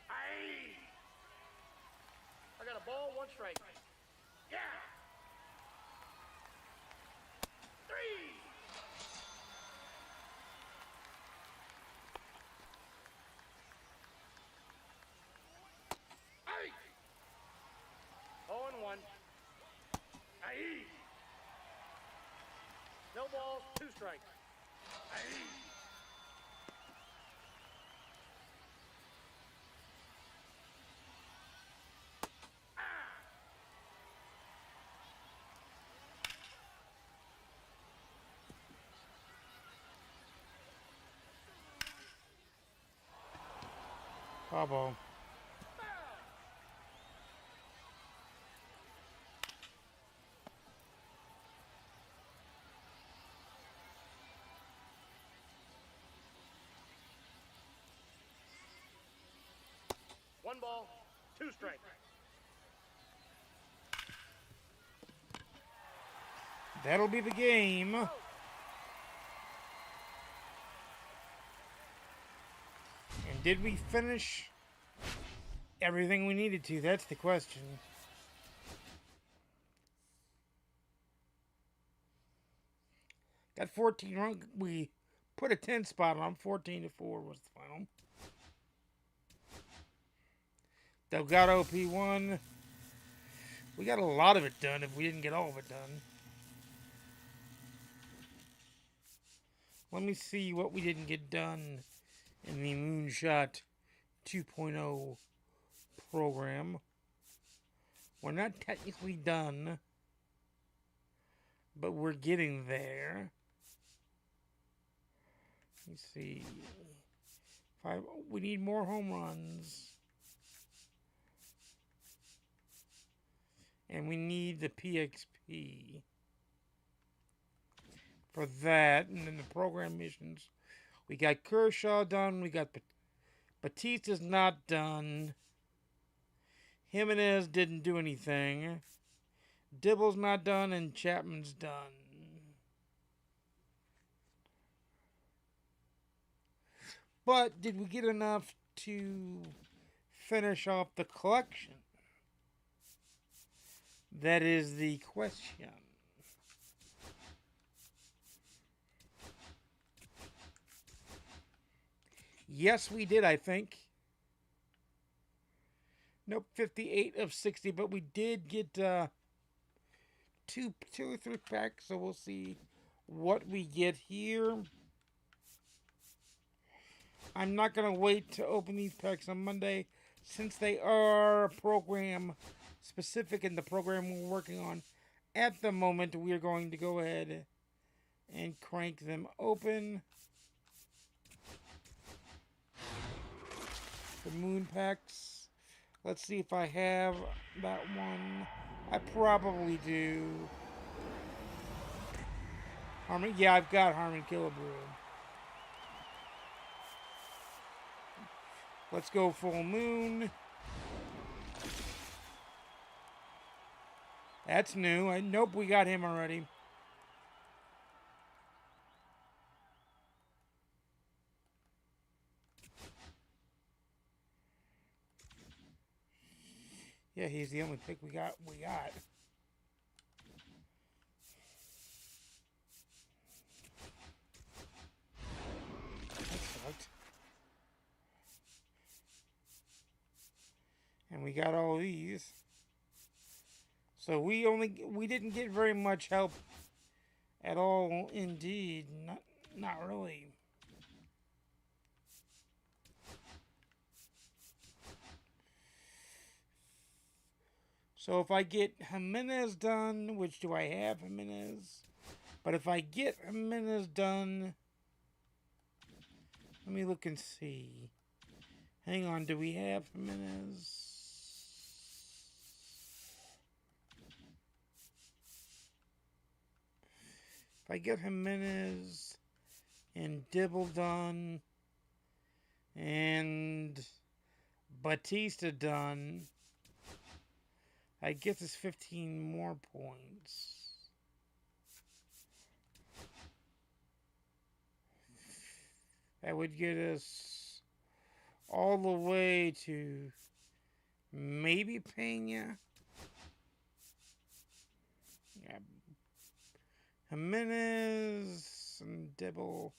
Aye. I got a ball, 1 strike. Yeah. 3. Aye. 0-1. Aye. No balls, 2 strikes. Aye. Bubble. One ball, two strikes. That'll be the game. And did we finish everything we needed to? That's the question. Got 14 run. We put a 10 spot on. 14-4 was the final. Delgado P1. We got a lot of it done if we didn't get all of it done. Let me see what we didn't get done in the Moonshot 2.0 program. We're not technically done, but we're getting there. Let's see. We need more home runs. And we need the PXP for that. And then the program missions. We got Kershaw done. We got Batista's not done. Jimenez didn't do anything. Dibble's not done. And Chapman's done. But did we get enough to finish off the collection? That is the question. Yes, we did, I think. Nope, 58 of 60, but we did get two or three packs, so we'll see what we get here. I'm not going to wait to open these packs on Monday since they are program specific in the program we're working on. At the moment, we are going to go ahead and crank them open. The moon packs. Let's see if I have that one. I probably do. Harmon, yeah, I've got Harmon Killebrew. Let's go full moon. That's new. Nope, we got him already. Yeah, he's the only pick we got. That sucked. And we got all these. So we didn't get very much help at all, indeed. Not really. So if I get Jimenez done, which do I have Jimenez? But if I get Jimenez done, let me look and see. Hang on, do we have Jimenez? If I get Jimenez and Dibble done and Batista done, I get this 15 more points. That would get us all the way to maybe Pena. Yeah. Jimenez and Dibble.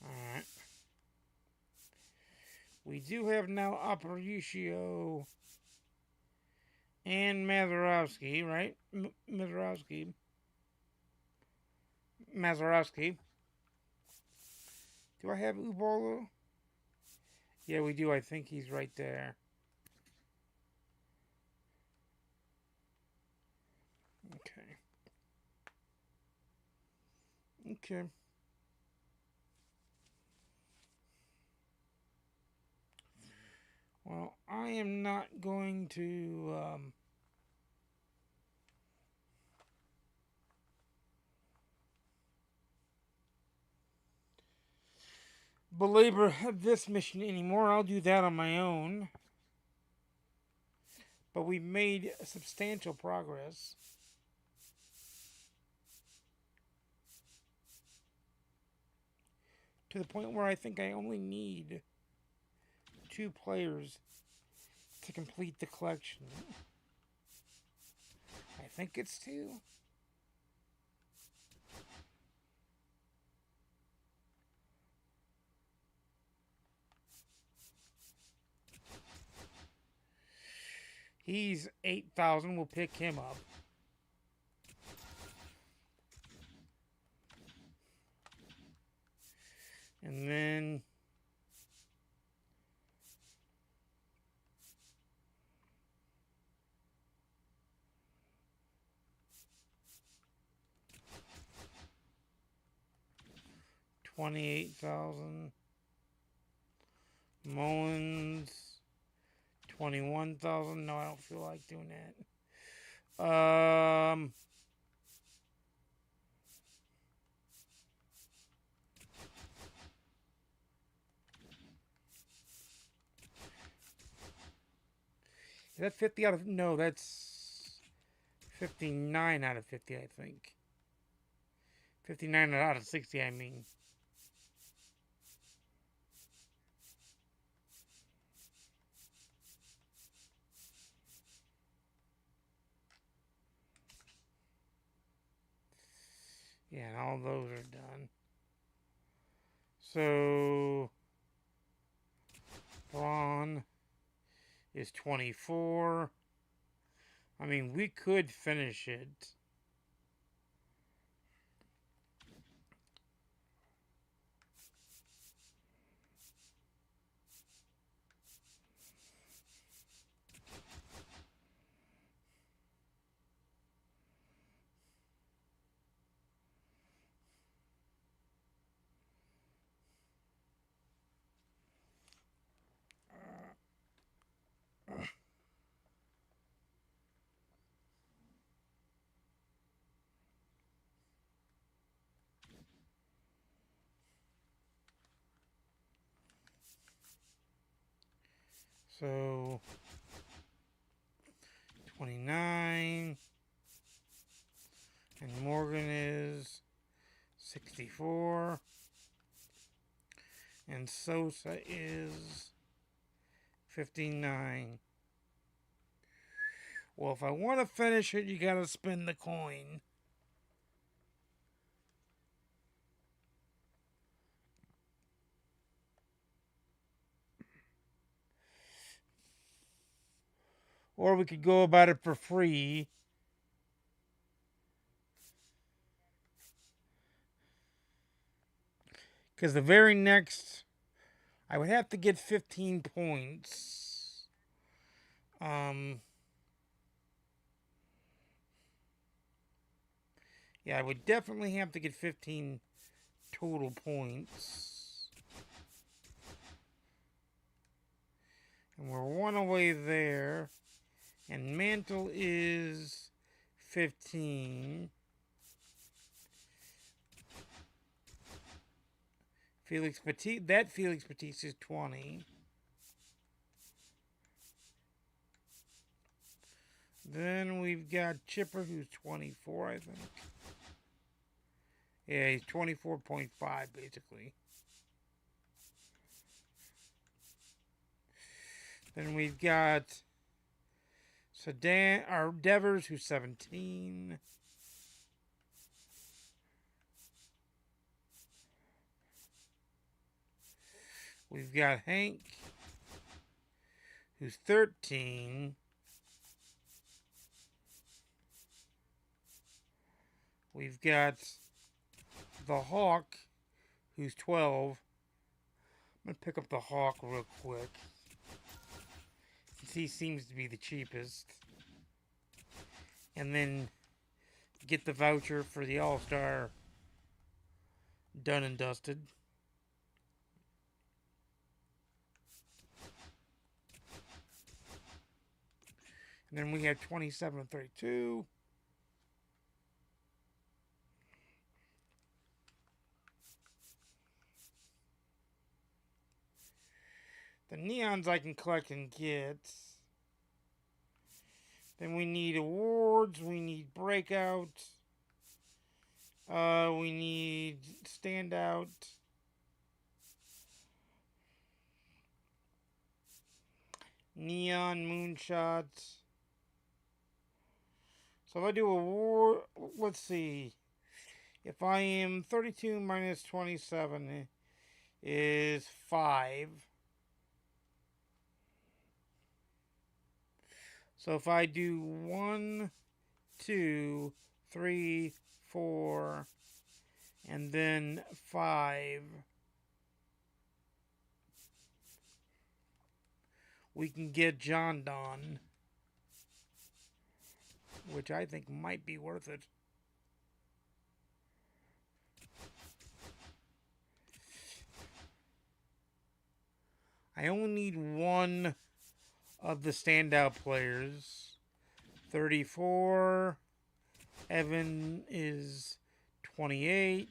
Alright. We do have now Aparicio and Mazeroski, right? Mazeroski. Do I have Ubolo? Yeah, we do. I think he's right there. Okay. Okay. Well, I am not going to belabor this mission anymore. I'll do that on my own. But we've made substantial progress. To the point where I think I only need 2 players to complete the collection. I think it's 2. He's 8,000. We'll pick him up. And then $28,000. Mullins 21,000. No, I don't feel like doing that. Is that 50 out of... No, that's 59 out of 50, I think. 59 out of 60, I mean. Yeah, and all those are done. So... Braun is 24. I mean, we could finish it. So 29, and Morgan is 64, and Sosa is 59. Well, if I want to finish it, you gotta spin the coin. Or we could go about it for free. Because the very next, I would have to get 15 points. Yeah, I would definitely have to get 15 total points. And we're 1 away there. And Mantle is 15. Felix Batiste is 20. Then we've got Chipper, who's 24, I think. Yeah, he's 24.5, basically. Then we've got Devers, who's 17. We've got Hank, who's 13. We've got the Hawk, who's 12. I'm going to pick up the Hawk real quick, since he seems to be the cheapest. And then get the voucher for the All-Star done and dusted. And then we have 27 of 32. The neons I can collect and get. Then we need awards. We need breakout. We need standout. Neon moonshots. So if I do award, let's see. If I am 32 minus 27 is 5. So if I do 1, 2, 3, 4, and then 5, we can get John Donne, which I think might be worth it. I only need one of the standout players. 34. Evan is 28.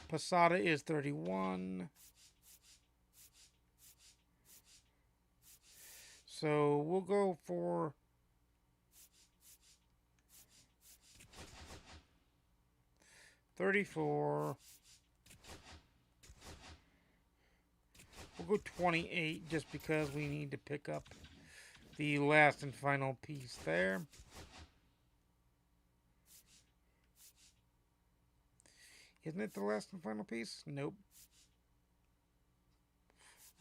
Posada is 31. So we'll go for 34. We'll go 28 just because we need to pick up the last and final piece there. Isn't it the last and final piece? Nope.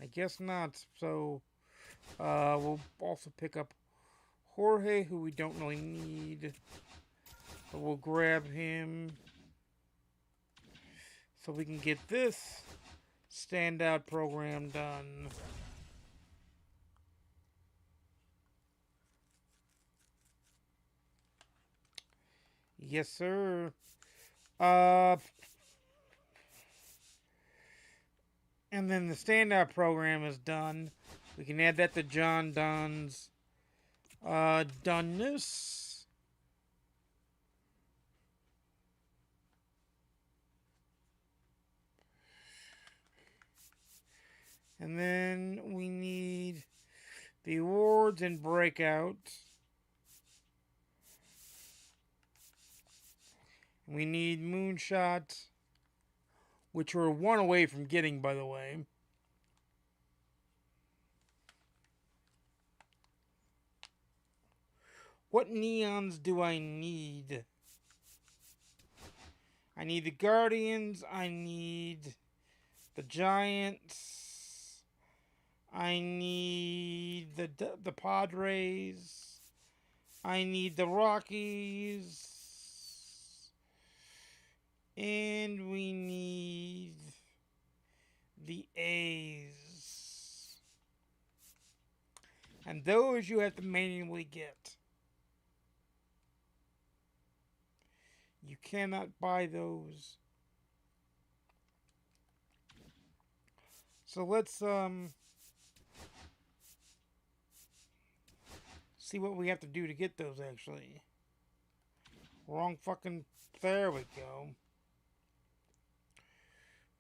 I guess not. So we'll also pick up Jorge, who we don't really need. But we'll grab him so we can get this standout program done. Yes, sir. And then the standout program is done. We can add that to John Donne's doneness. And then we need the awards and breakout. We need moonshots, which we're one away from getting, by the way. What neons do I need? I need the Guardians. I need the Giants. I need the Padres. I need the Rockies. And we need the A's. And those you have to manually get. You cannot buy those. So let's see what we have to do to get those actually. Wrong fucking... There we go.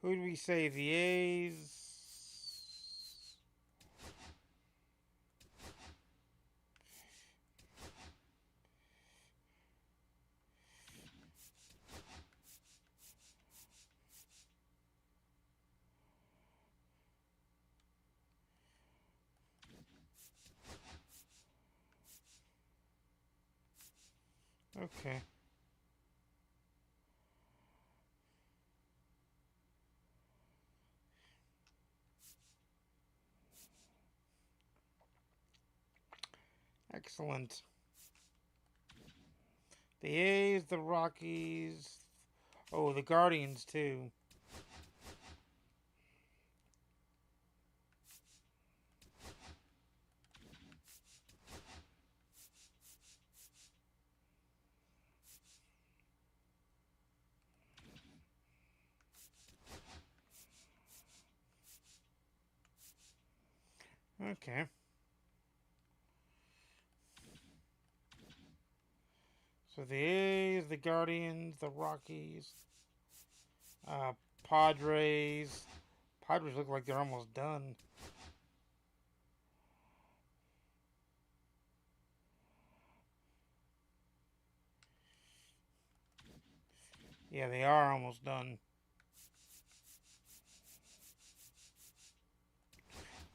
Who do we say? The A's. Okay. Excellent. The A's, the Rockies. Oh, the Guardians, too. Okay. So the A's, the Guardians, the Rockies, uh, Padres. Padres look like they're almost done. Yeah, they are almost done.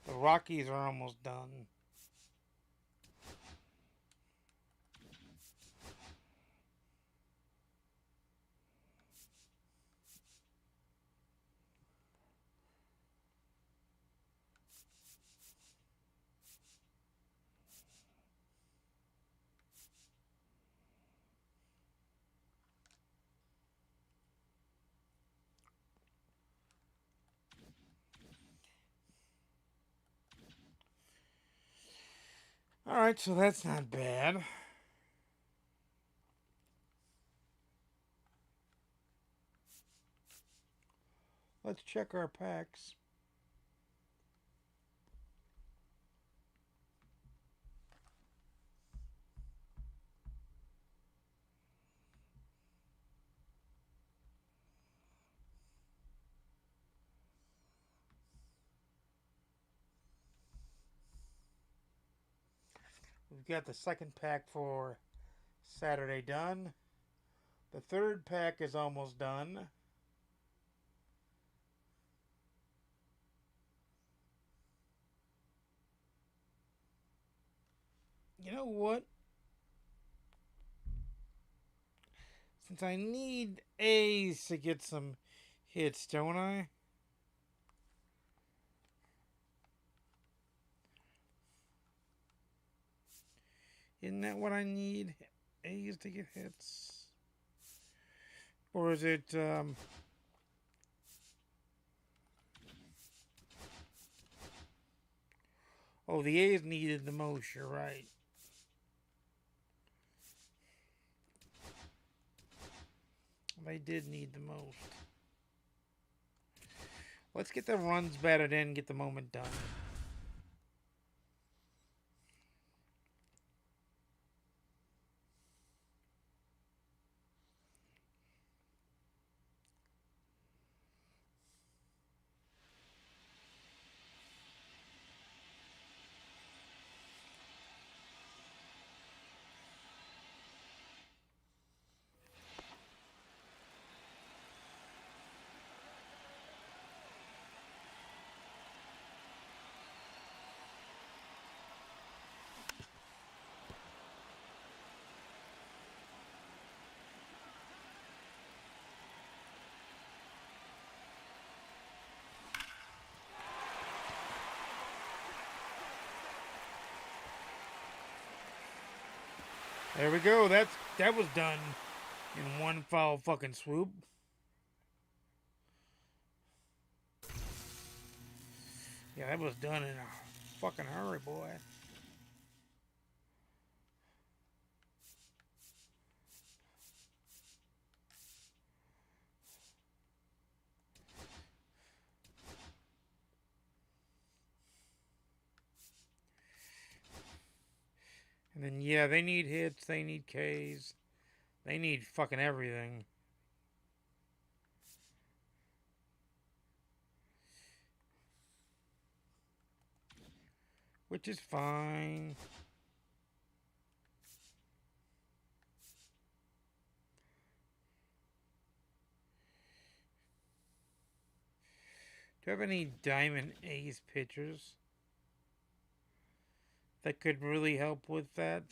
The Rockies are almost done. Alright, so that's not bad. Let's check our packs. We've got the second pack for Saturday done. The third pack is almost done. You know what? Since I need A's to get some hits, don't I? Isn't that what I need? A's to get hits? Or is it, oh, the A's needed the most, you're right. They did need the most. Let's get the runs batted in and get the moment done. There we go. That was done in one foul fucking swoop. Yeah, that was done in a fucking hurry, boy. And then, yeah, they need hits, they need Ks, they need fucking everything. Which is fine. Do you have any Diamond Ace pitchers that could really help with that?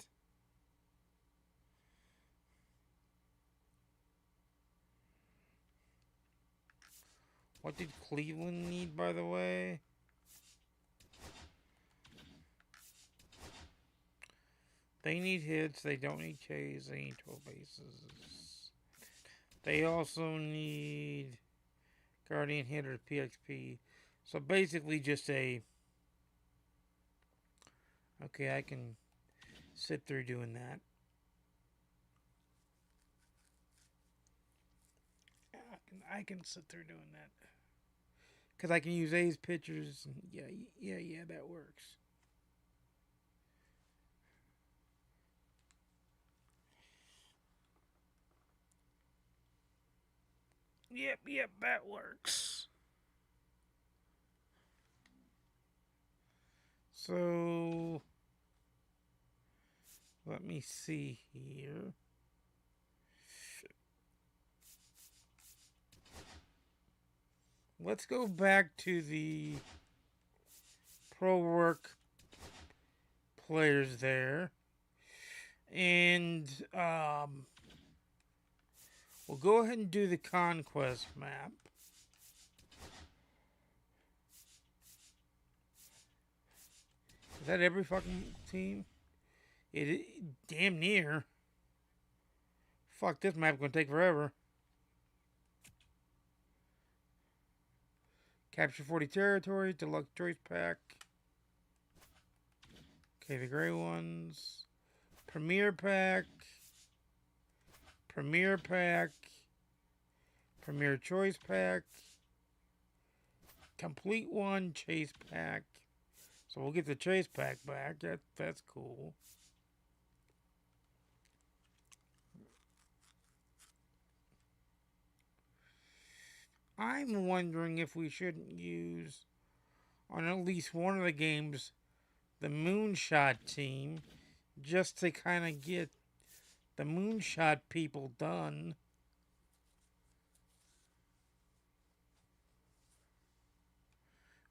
What did Cleveland need, by the way? They need hits, they don't need Ks, they need 12 bases. They also need Guardian hitter PXP. So basically just a... Okay, I can sit through doing that. I can sit through doing that. Because I can use A's pitchers. Yeah, that works. that works. So, let me see here. Let's go back to the pro work players there. And we'll go ahead and do the conquest map. Is that every fucking team? It damn near. Fuck, this map's gonna take forever. Capture 40 territory, deluxe choice pack. Okay, the gray ones. Premier pack. Premier pack. Premier choice pack. Complete one chase pack. So we'll get the chase pack back. That's cool. I'm wondering if we shouldn't use, on at least one of the games, the Moonshot team, just to kind of get the Moonshot people done.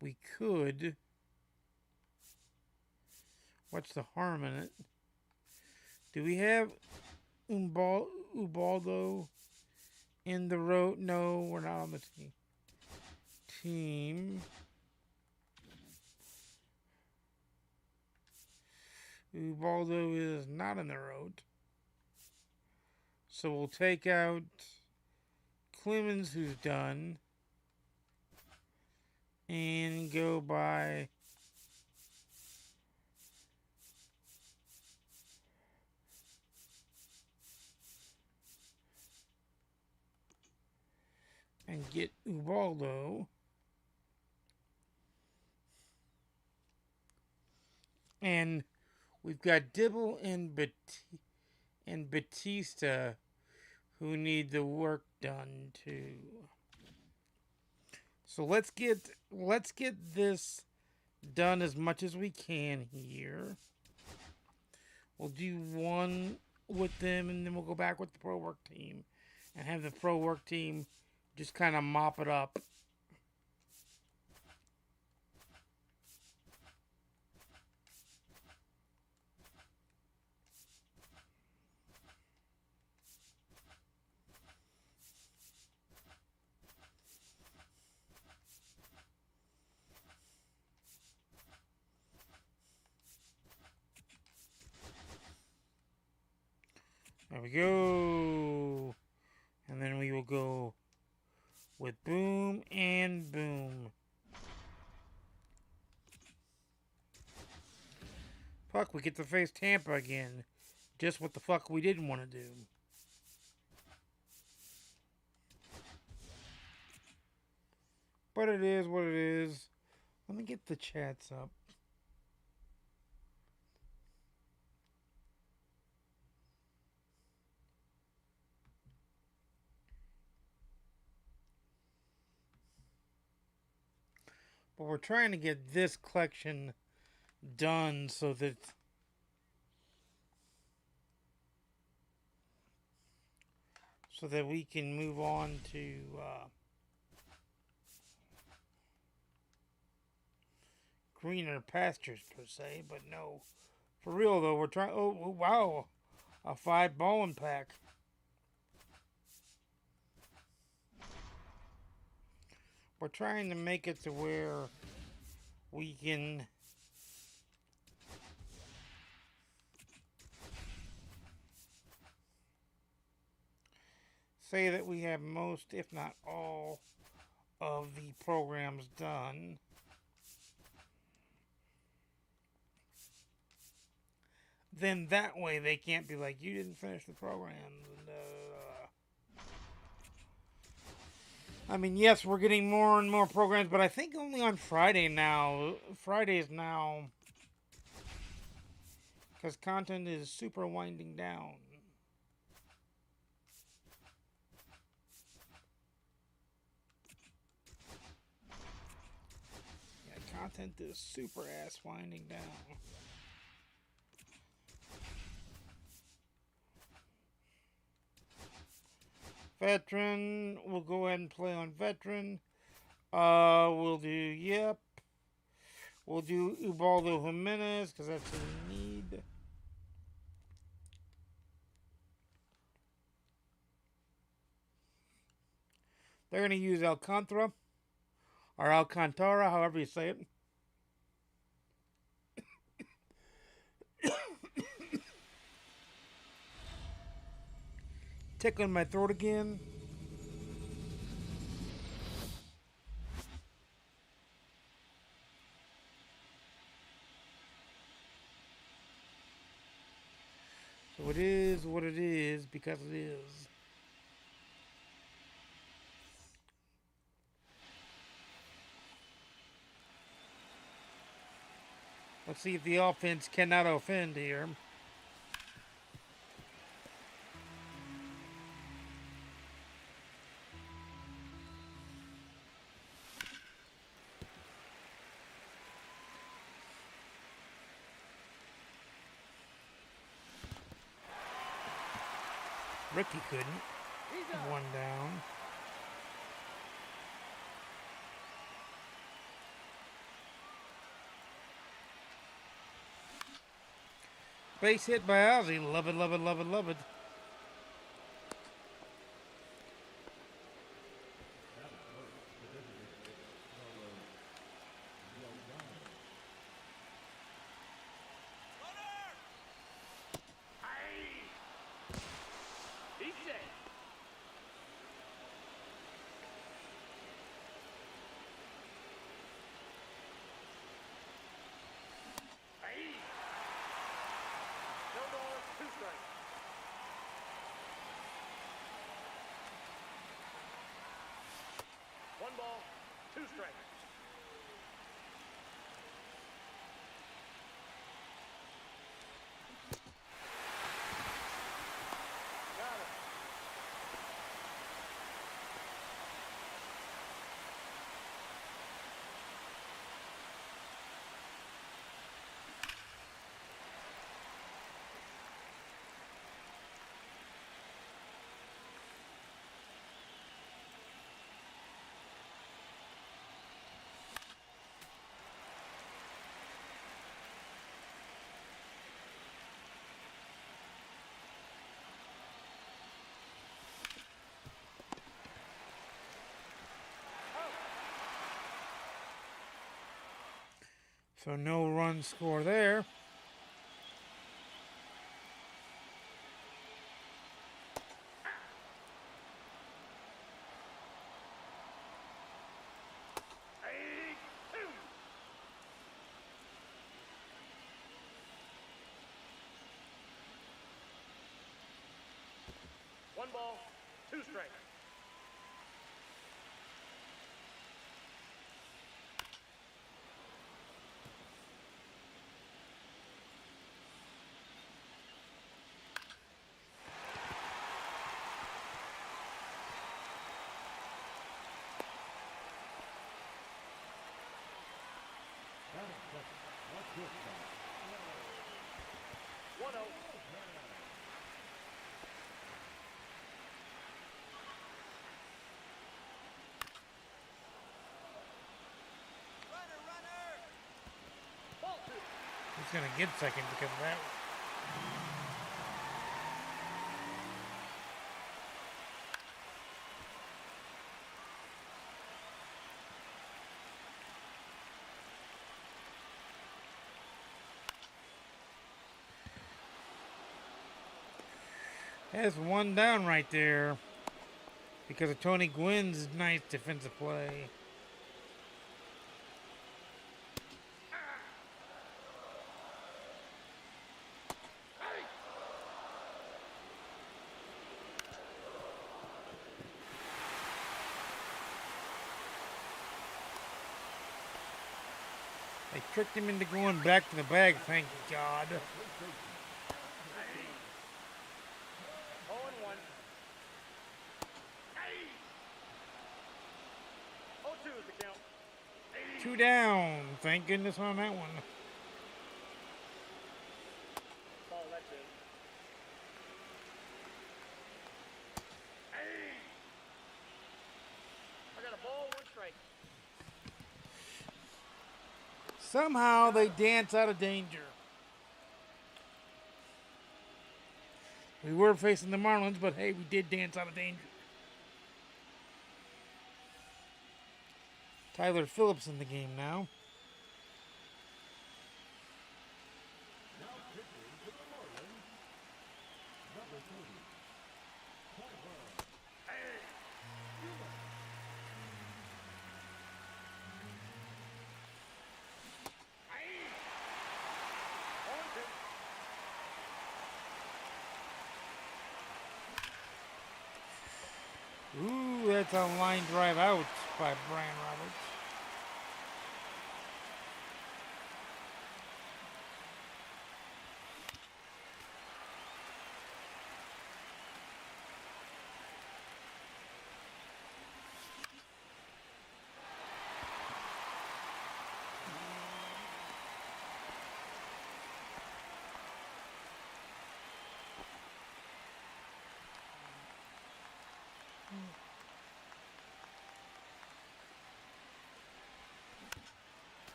We could. What's the harm in it? Do we have Ubaldo in the road? No, we're not on the team. Ubaldo is not in the road. So we'll take out Clemens, who's done, and go by and get Ubaldo. And we've got Dibble and Batista who need the work done too. So let's get this done as much as we can here. We'll do one with them, and then we'll go back with the pro work team and have the pro work team just kind of mop it up. There we go. And then we will go with boom and boom. Fuck, we get to face Tampa again. Just what the fuck we didn't want to do. But it is what it is. Let me get the chats up. But we're trying to get this collection done so that we can move on to greener pastures per se. But no, for real though, we're trying. Oh wow, a 5 bowling pack. We're trying to make it to where we can say that we have most, if not all, of the programs done. Then that way they can't be like, you didn't finish the programs. I mean, yes, we're getting more and more programs, but I think only on Friday now. Fridays now. Because content is super winding down. content is super ass winding down. Veteran, we'll go ahead and play on veteran. We'll do, yep. We'll do Ubaldo Jimenez because that's what we need. They're going to use Alcantara or Alcantara, however you say it. Tickling my throat again. So it is what it is because it is. Let's see if the offense cannot offend here. Ricky couldn't. One down. Base hit by Ozzy. Love it, love it, love it, love it. One ball, two strikes. Got it. So no run score there. One ball, two strikes. One out. Runner, runner! Ball two. He's going to get second because of that. That's one down right there because of Tony Gwynn's nice defensive play. They tricked him into going back to the bag, thank God. 0-1. 0-2 is the count. 2 down. Thank goodness on that one. Ball, that's in. Hey! I got a ball, 1 strike. Somehow they dance out of danger. We were facing the Marlins, but hey, we did dance out of danger. Tyler Phillips in the game now. Now pitching for the Marlins, number 30, Tyler. Ooh, that's a line drive out by Brian Roberts.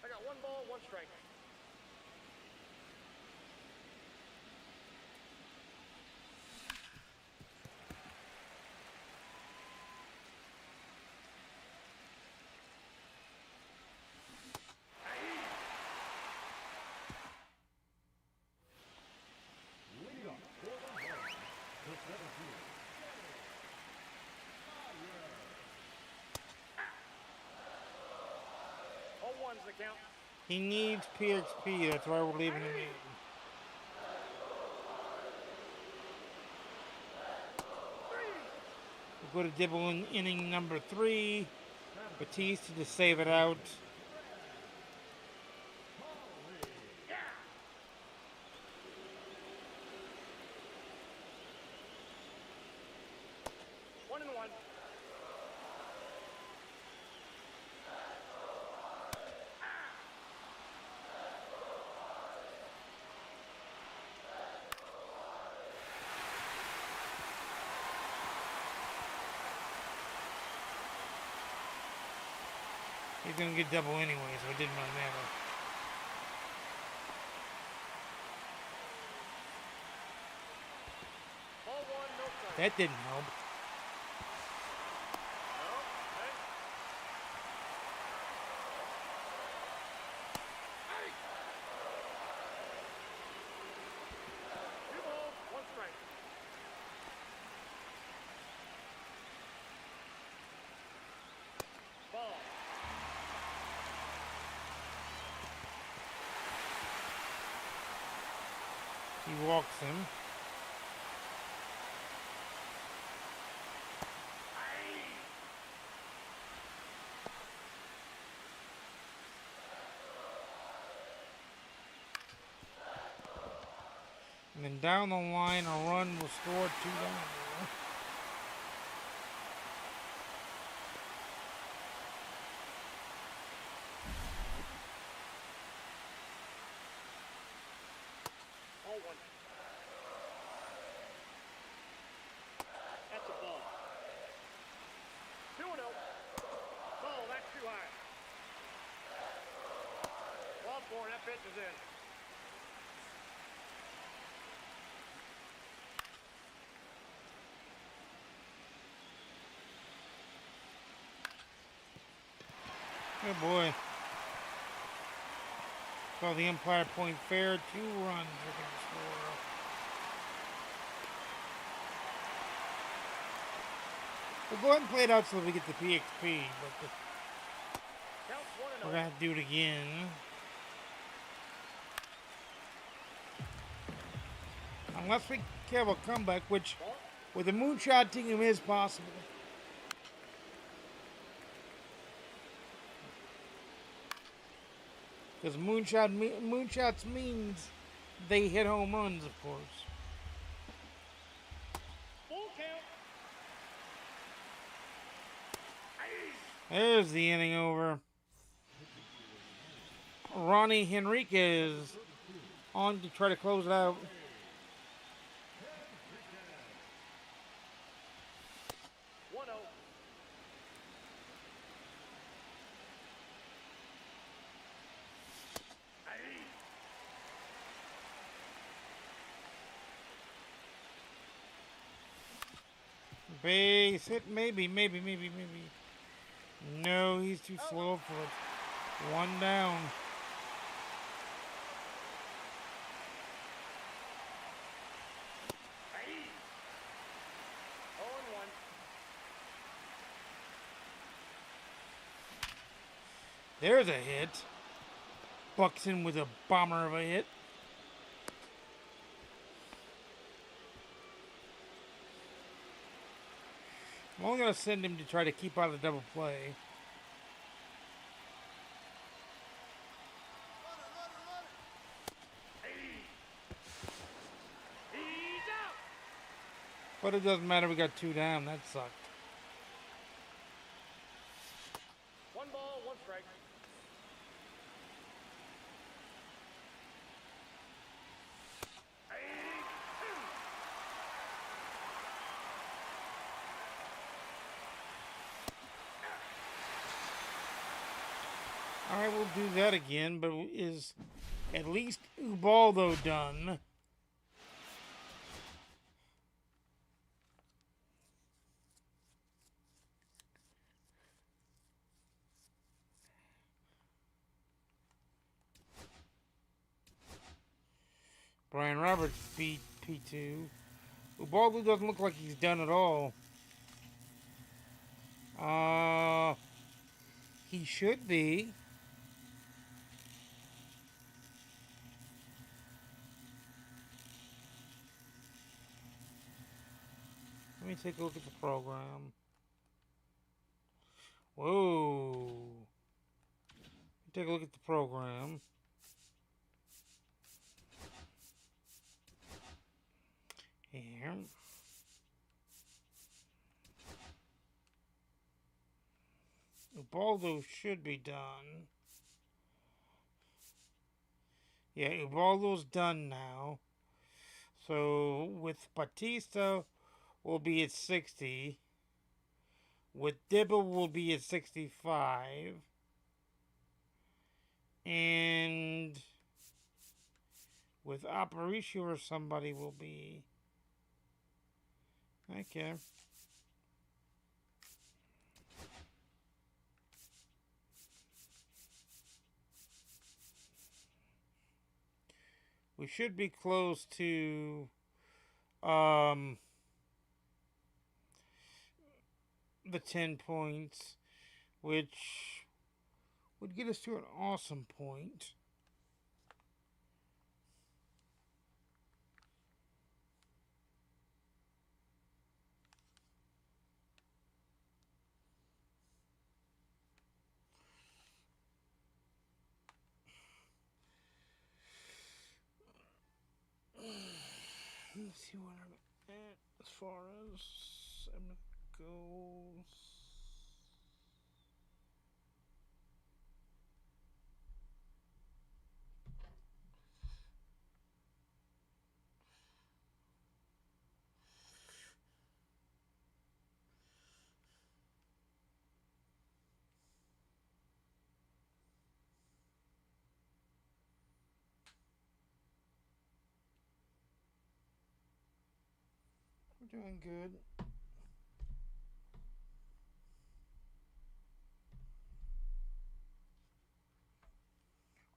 I got 1 ball, 1 strike. Leading off for the Marlins, the 17, All 1's the count. He needs PXP, that's why we're leaving him in. We'll go to Dibble in inning number 3. Batista to save it out. One and one. He's going to get double anyway, so it didn't really matter. Ball 1, no strike. That didn't help. No, hey. Hey! 2 balls, 1 strike. Ball. He walks him. And then down the line, a run was scored 2 down. All 1. That's a ball. 2-0. Ball, that's too high. Ball 4, that pitch is in. Good boy. Call the umpire point fair. 2 runs are going to score. We'll go ahead and play it out so we get the PXP, but Counts 1-0. we're going to have to do it again. Unless we have a comeback, which with the Moonshot team is possible. Because moonshots means they hit home runs, of course. Ball There's the inning over. Ronnie Henriquez on to try to close it out. 1-0. Base hit, maybe. No, he's too slow for it. One down. Aye. 0-1. There's a hit. Buxton with a bomber of a hit. I'm only going to send him to try to keep out of the double play. He's out. But it doesn't matter, we got two down. That sucked. 1 ball, 1 strike. Alright, we'll do that again, but is at least Ubaldo done? Brian Roberts beat P2. Ubaldo doesn't look like he's done at all. He should be. Let me take a look at the program. Whoa. Take a look at the program. Here. Ubaldo should be done. Yeah, Ubaldo's done now. So with Batista, we'll be at 60. With Dibble, we'll be at 65. And with Aparicio or somebody will be... Okay. We should be close to the 10 points, which would get us to an awesome point. Let's see what I'm at as far as goes. We're doing good.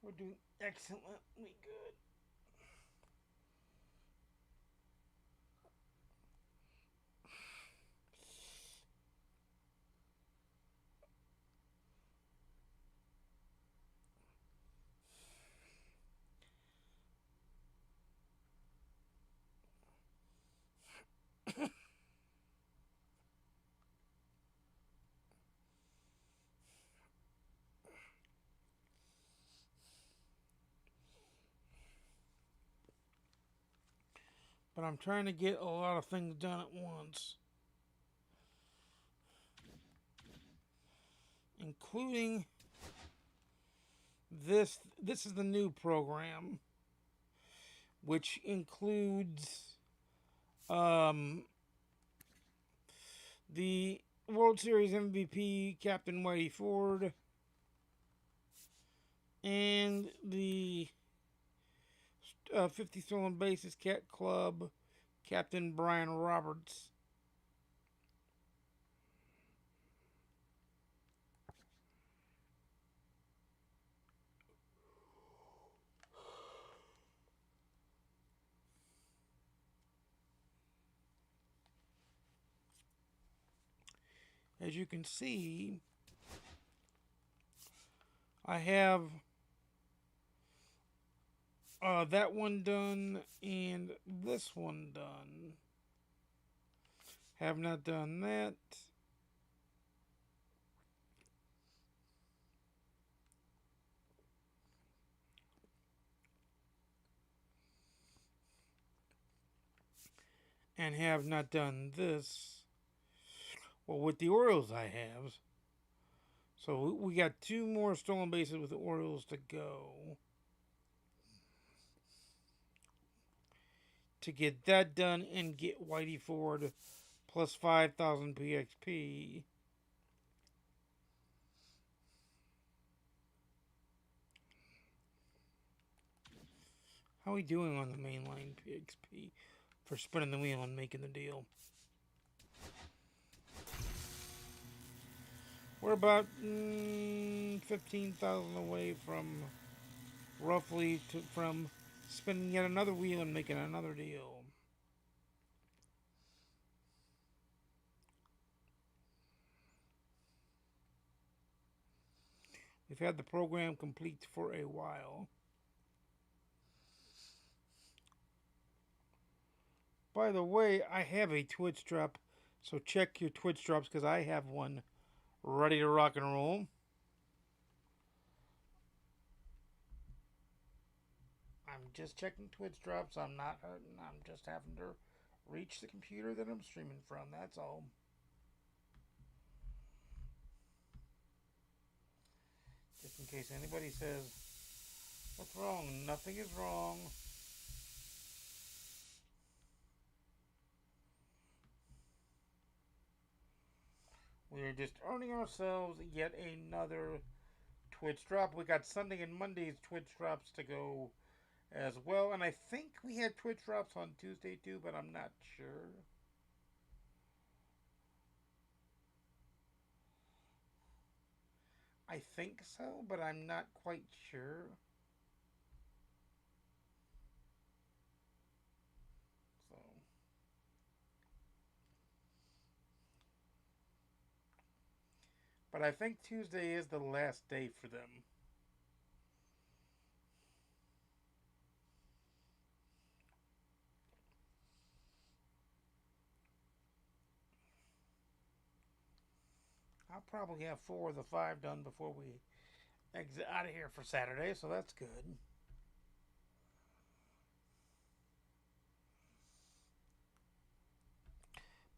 We're doing excellently good. But I'm trying to get a lot of things done at once. including this. This is the new program, which includes the World Series MVP Captain Whitey Ford and the 50 stolen bases Cat Club Captain Brian Roberts. As you can see, I have that one done and this one done. Have not done that. And have not done this. Well, with the Orioles, I have. So we got 2 more stolen bases with the Orioles to go. To get that done and get Whitey Ford plus 5,000 PXP. How are we doing on the mainline PXP for spinning the wheel and making the deal? We're about 15,000 away from from spinning yet another wheel and making another deal. We've had the program complete for a while. By the way, I have a Twitch drop, so check your Twitch drops because I have one ready to rock and roll. I'm just checking Twitch drops. I'm not hurting. I'm just having to reach the computer that I'm streaming from. That's all. Just in case anybody says, what's wrong? Nothing is wrong. We are just earning ourselves yet another Twitch drop. We got Sunday and Monday's Twitch drops to go as well. And I think we had Twitch drops on Tuesday too, but I'm not sure. I think so, but I'm not quite sure. So, but I think Tuesday is the last day for them. I'll probably have 4 of the 5 done before we exit out of here for Saturday, so that's good.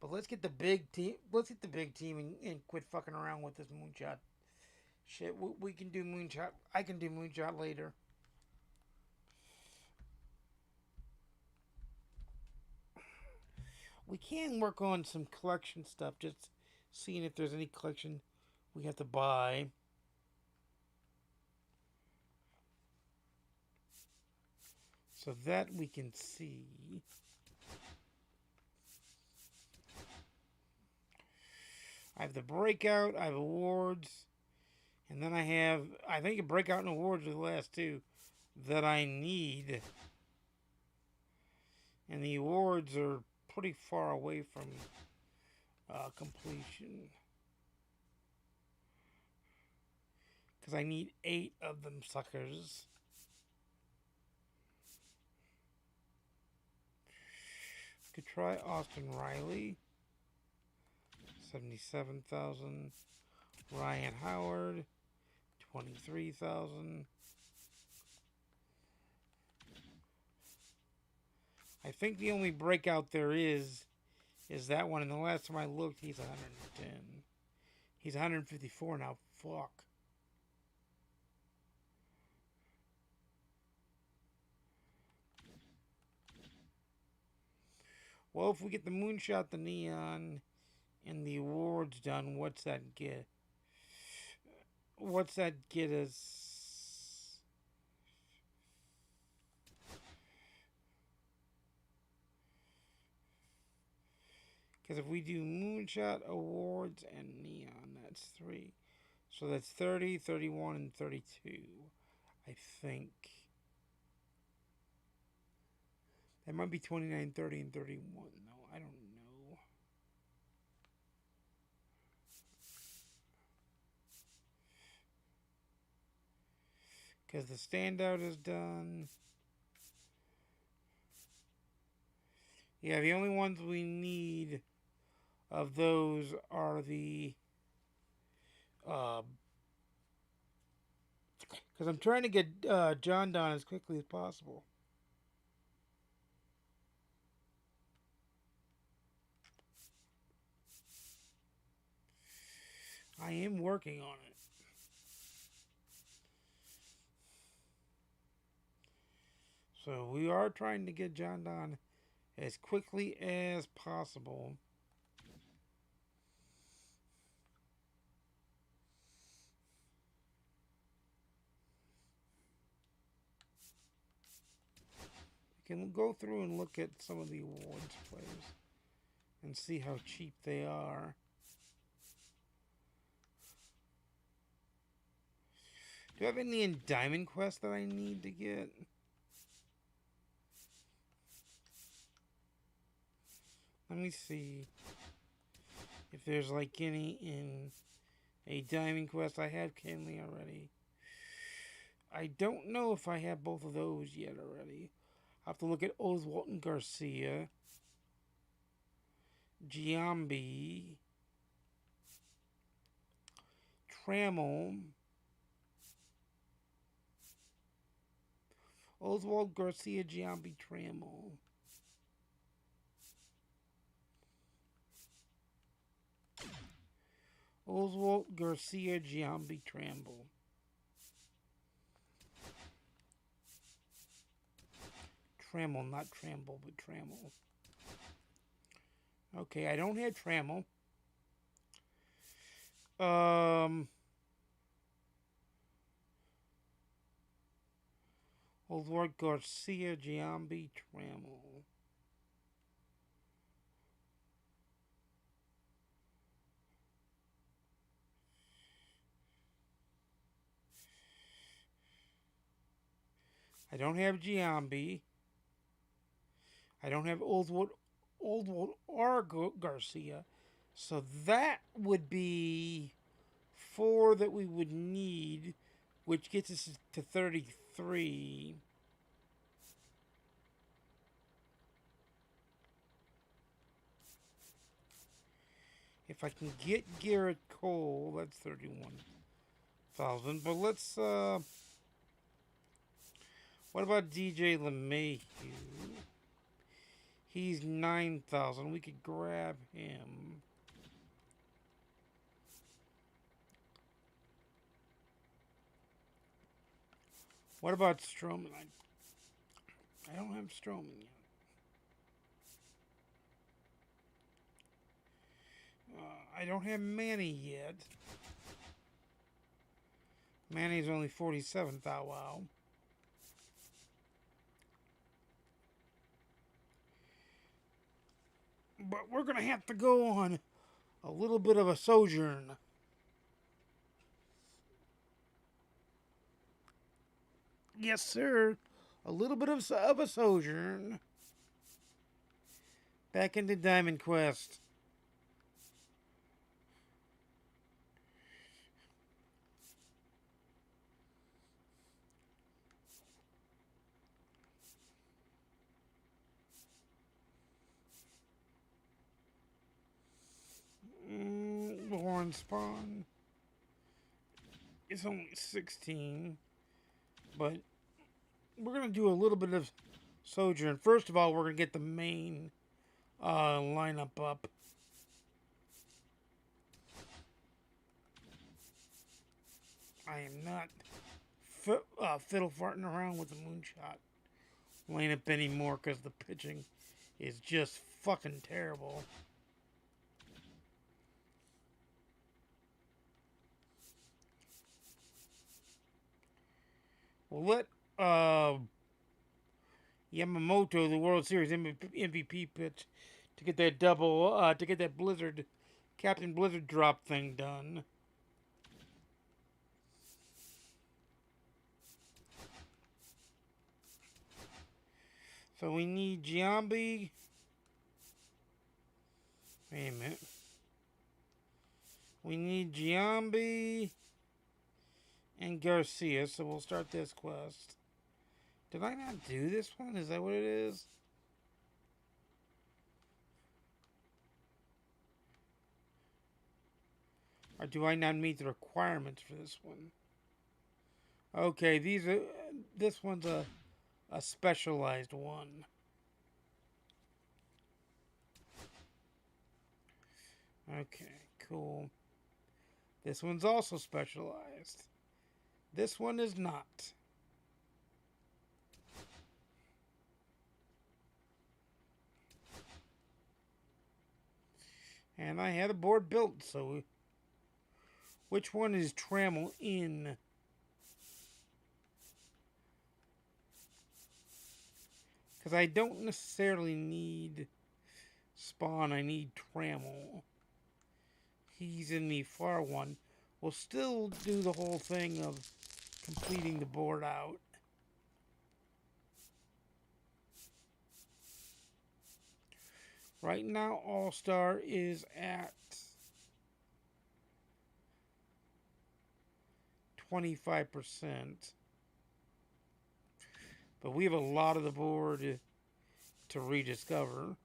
But let's get the big team. Let's get the big team and quit fucking around with this moonshot shit. We can do moonshot. I can do moonshot later. We can work on some collection stuff. Just seeing if there's any collection we have to buy. So that we can see. I have the breakout, I have awards, and then I think a breakout and awards are the last 2 that I need. And the awards are pretty far away from completion. Because I need 8 of them suckers. Could try Austin Riley. 77,000. Ryan Howard. 23,000. I think the only breakout there is that one. And the last time I looked, he's 110. He's 154 now. Fuck. Well, if we get the Moonshot, the Neon, and the awards done, what's that get? What's that get us? Because if we do Moonshot, awards, and Neon, that's 3. So that's 30, 31, and 32. I think. That might be 29, 30, and 31. No, I don't know. Because the standout is done. Yeah, the only ones we need of those are the... Because I'm trying to get John done as quickly as possible. I am working on it. So we are trying to get John done as quickly as possible. We can go through and look at some of the awards players and see how cheap they are. Do I have any in Diamond Quest that I need to get? Let me see if there's like any in a Diamond Quest. I have Kenley already. I don't know if I have both of those yet already. I'll have to look at Oswald and Garcia. Giambi. Trammell. Oswald, Garcia, Giambi, Trammell. Oswald, Garcia, Giambi, Trammell. Trammell, not Tramble, but Trammell. Okay, I don't have Trammell. Oswald, Garcia, Giambi, Trammell. I don't have Giambi. I don't have Oswald or Garcia. So that would be 4 that we would need, which gets us to 33. If I can get Garrett Cole, that's 31,000. But let's, what about DJ LeMahieu? He's 9,000. We could grab him. What about Strowman? I don't have Strowman yet. I don't have Manny yet. Manny's only 47,000. Wow. But we're going to have to go on a little bit of a sojourn. Yes, sir. A little bit of a sojourn. Back into Diamond Quest. Lauren Spawn is only 16. But we're going to do a little bit of sojourn. First of all, we're going to get the main lineup up. I am not fiddle farting around with the moonshot lineup anymore because the pitching is just fucking terrible. Well, let Yamamoto, the World Series MVP, pitch to get that to get that Captain Blizzard drop thing done. So we need Giambi. Wait a minute. We need Giambi and Garcia, so we'll start this quest. Did I not do this one? Is that what it is? Or do I not meet the requirements for this one? Okay, this one's a specialized one. Okay, cool. This one's also specialized. This one is not. And I had a board built, so which one is Trammel in? Because I don't necessarily need Spawn, I need Trammel. He's in the far one. We'll still do the whole thing of completing the board out. Right now, All-Star is at 25%. But we have a lot of the board to rediscover.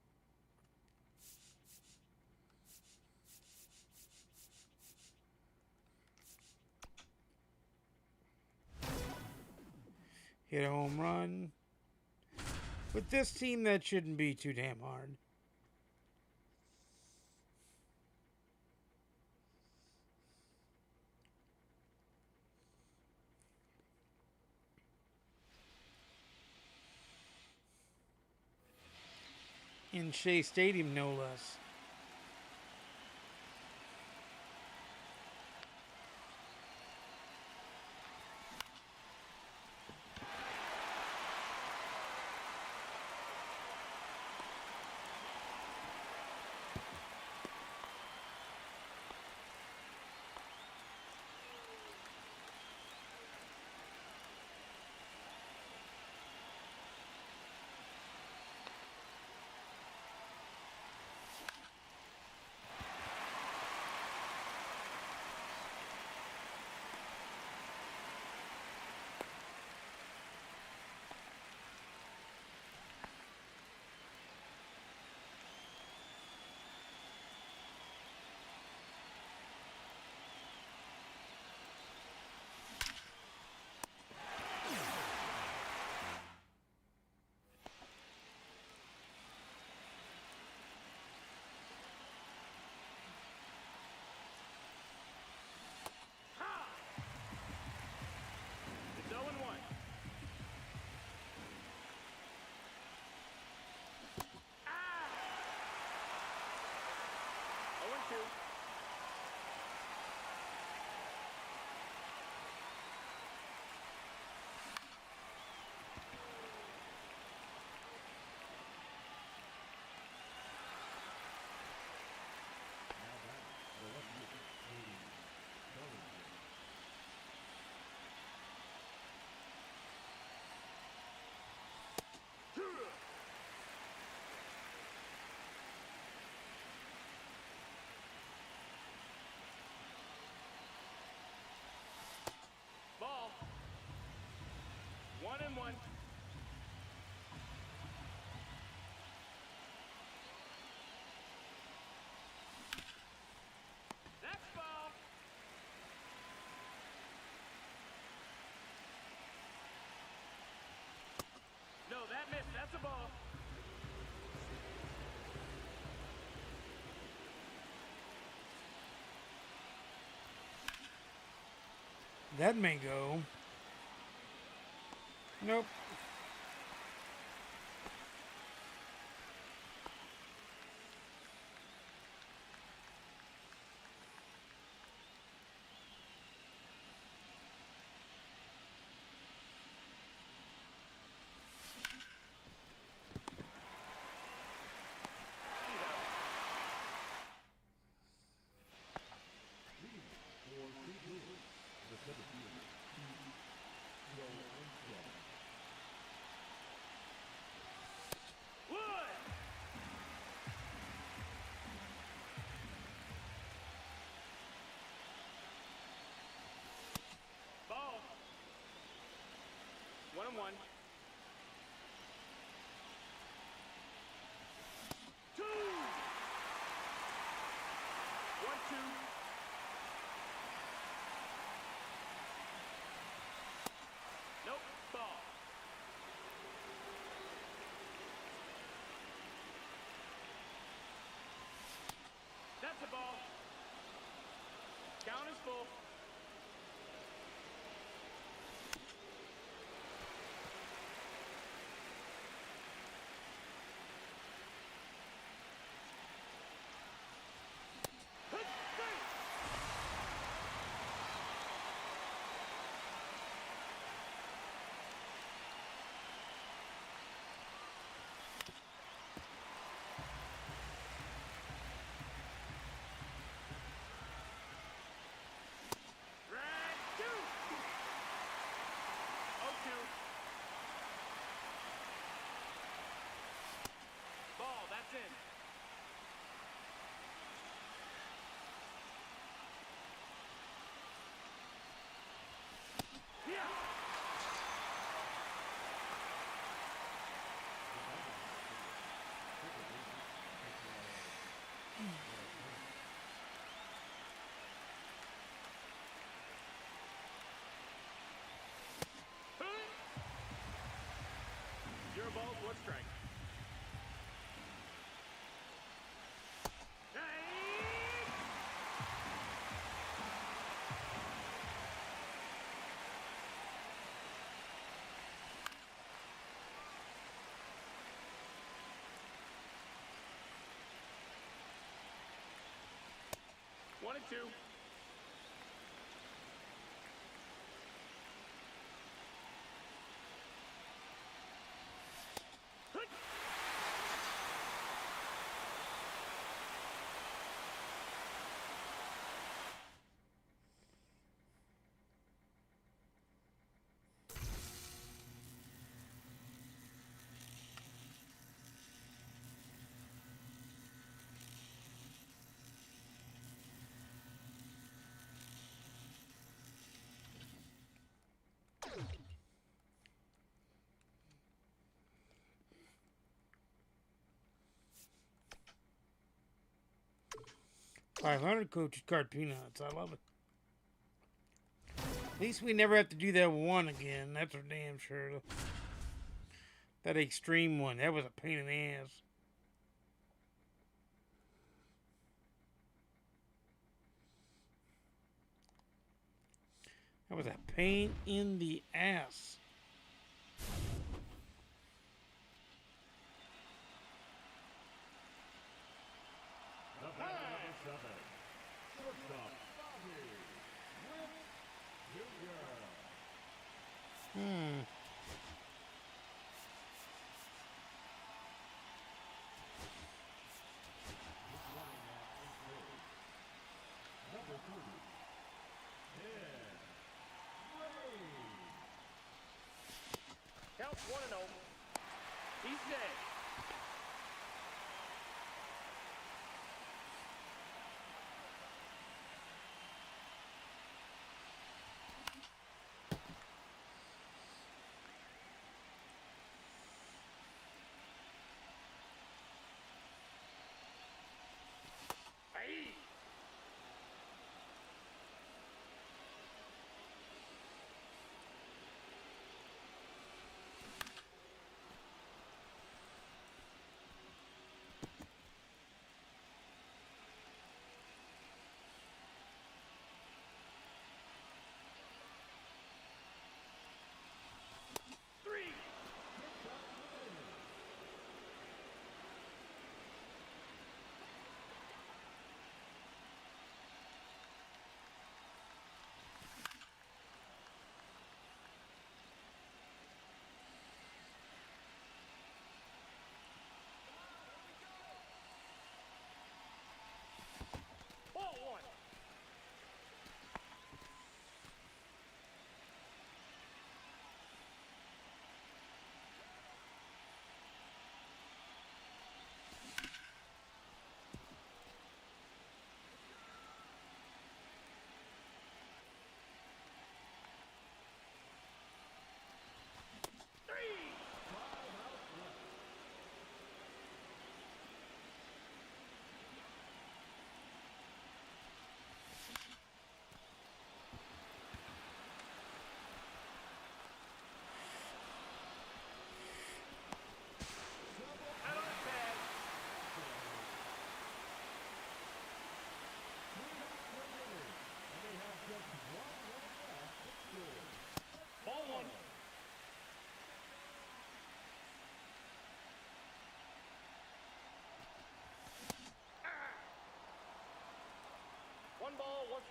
Hit a home run. With this team, that shouldn't be too damn hard. In Shea Stadium, no less. It's 0-1. Ah! 0-2. That may go. Nope. Ball. 1-1. 2. 1-2. Nope. Ball. That's a ball. Count is full. Drag 2. 0-2. Ball, that's in. Yeah. Your ball's what strike? Hey! 1-2. $500 coaches card peanuts. I love it. At least we never have to do that one again. That's for damn sure. That extreme one. That was a pain in the ass. That was a pain in the ass. Counts 1-0. He's dead. Aye.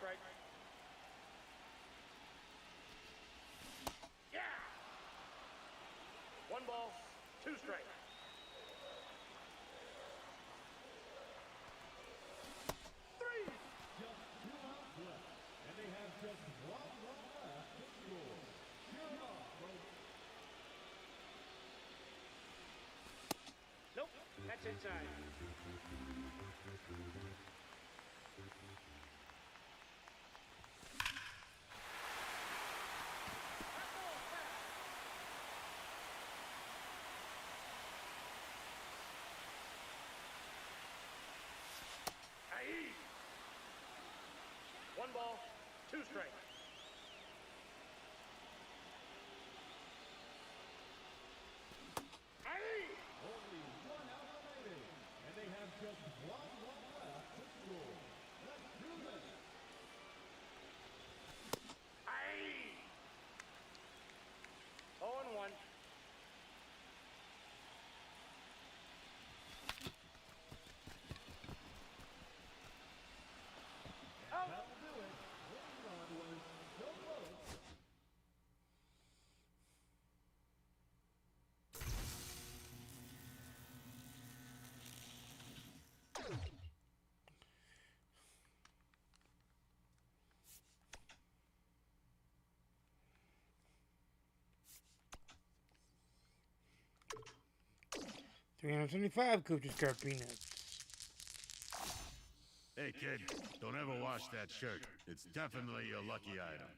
strike. Yeah! 1 ball, 2 strikes. Just 2 outs left, and they have just one run left to score. Cheer 'em up, folks. Nope, that's inside. Aye. 1 ball, 2 strikes. Aye. Only 1 out remaining, and they have just one run left to score. Let's do this. Aye. 0-1. Out. That will do it. One run was so close. $375 Coach's Car Peanuts. Hey kid, don't ever wash that shirt. It's definitely your lucky item.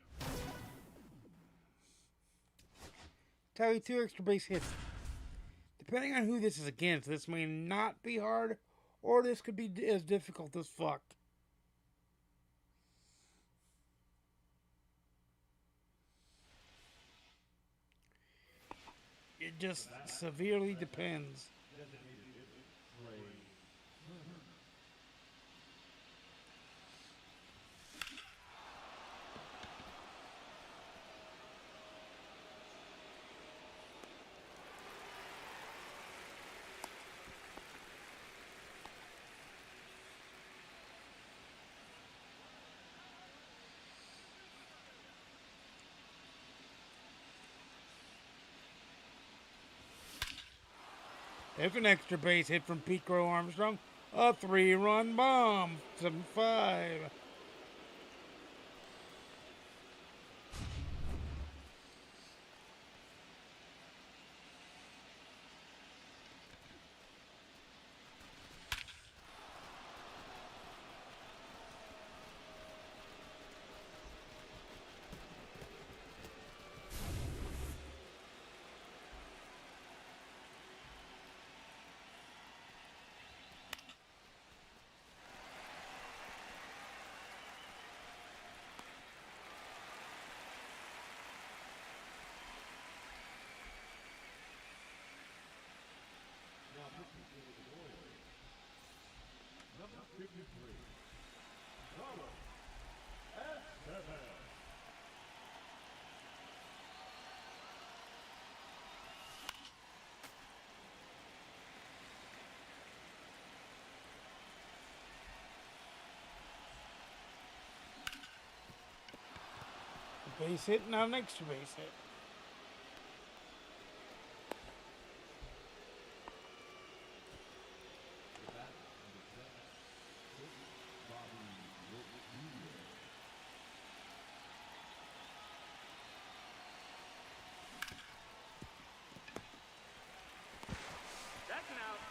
Tally 2 extra base hits. Depending on who this is against, this may not be hard, or this could be as difficult as fuck. It just severely depends. If an extra base hit from Pete Crow Armstrong, a 3-run bomb. 7-5. Now pitching for the Warriors. Number 53. Carlos Estevez. A base hit, not an extra base hit. The bat and the set. Bobby Witt Jr. That's an out.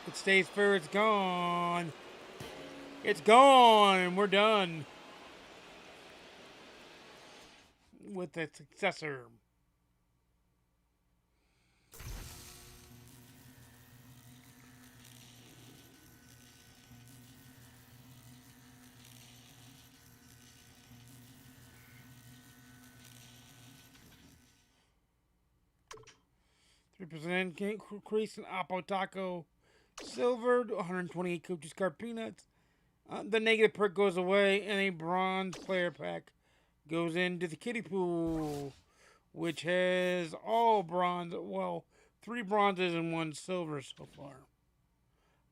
It stays fair. It's gone. It's gone, and we're done with the successor. %, increase in Apo Taco. Silvered, 128 Coaches Card Peanuts. The negative perk goes away, and a bronze player pack goes into the kiddie pool, which has all bronze. Well, 3 bronzes and 1 silver so far.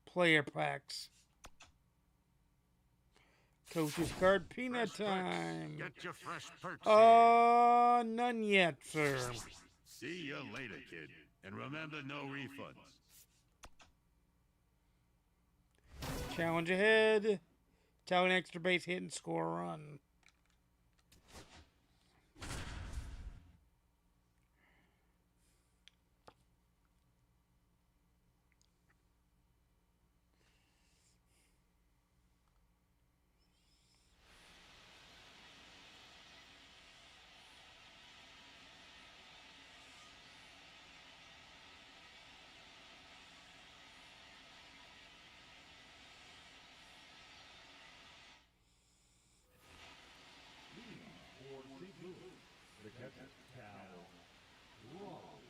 Player packs. Coaches Card Peanut Fresh perks. time. Get your fresh perks here. None yet, sir. See you later, kid. And remember, no refunds. Challenge ahead. Tally an extra base hit and score a run. For St. Louis, the catcher, Cal Wrong.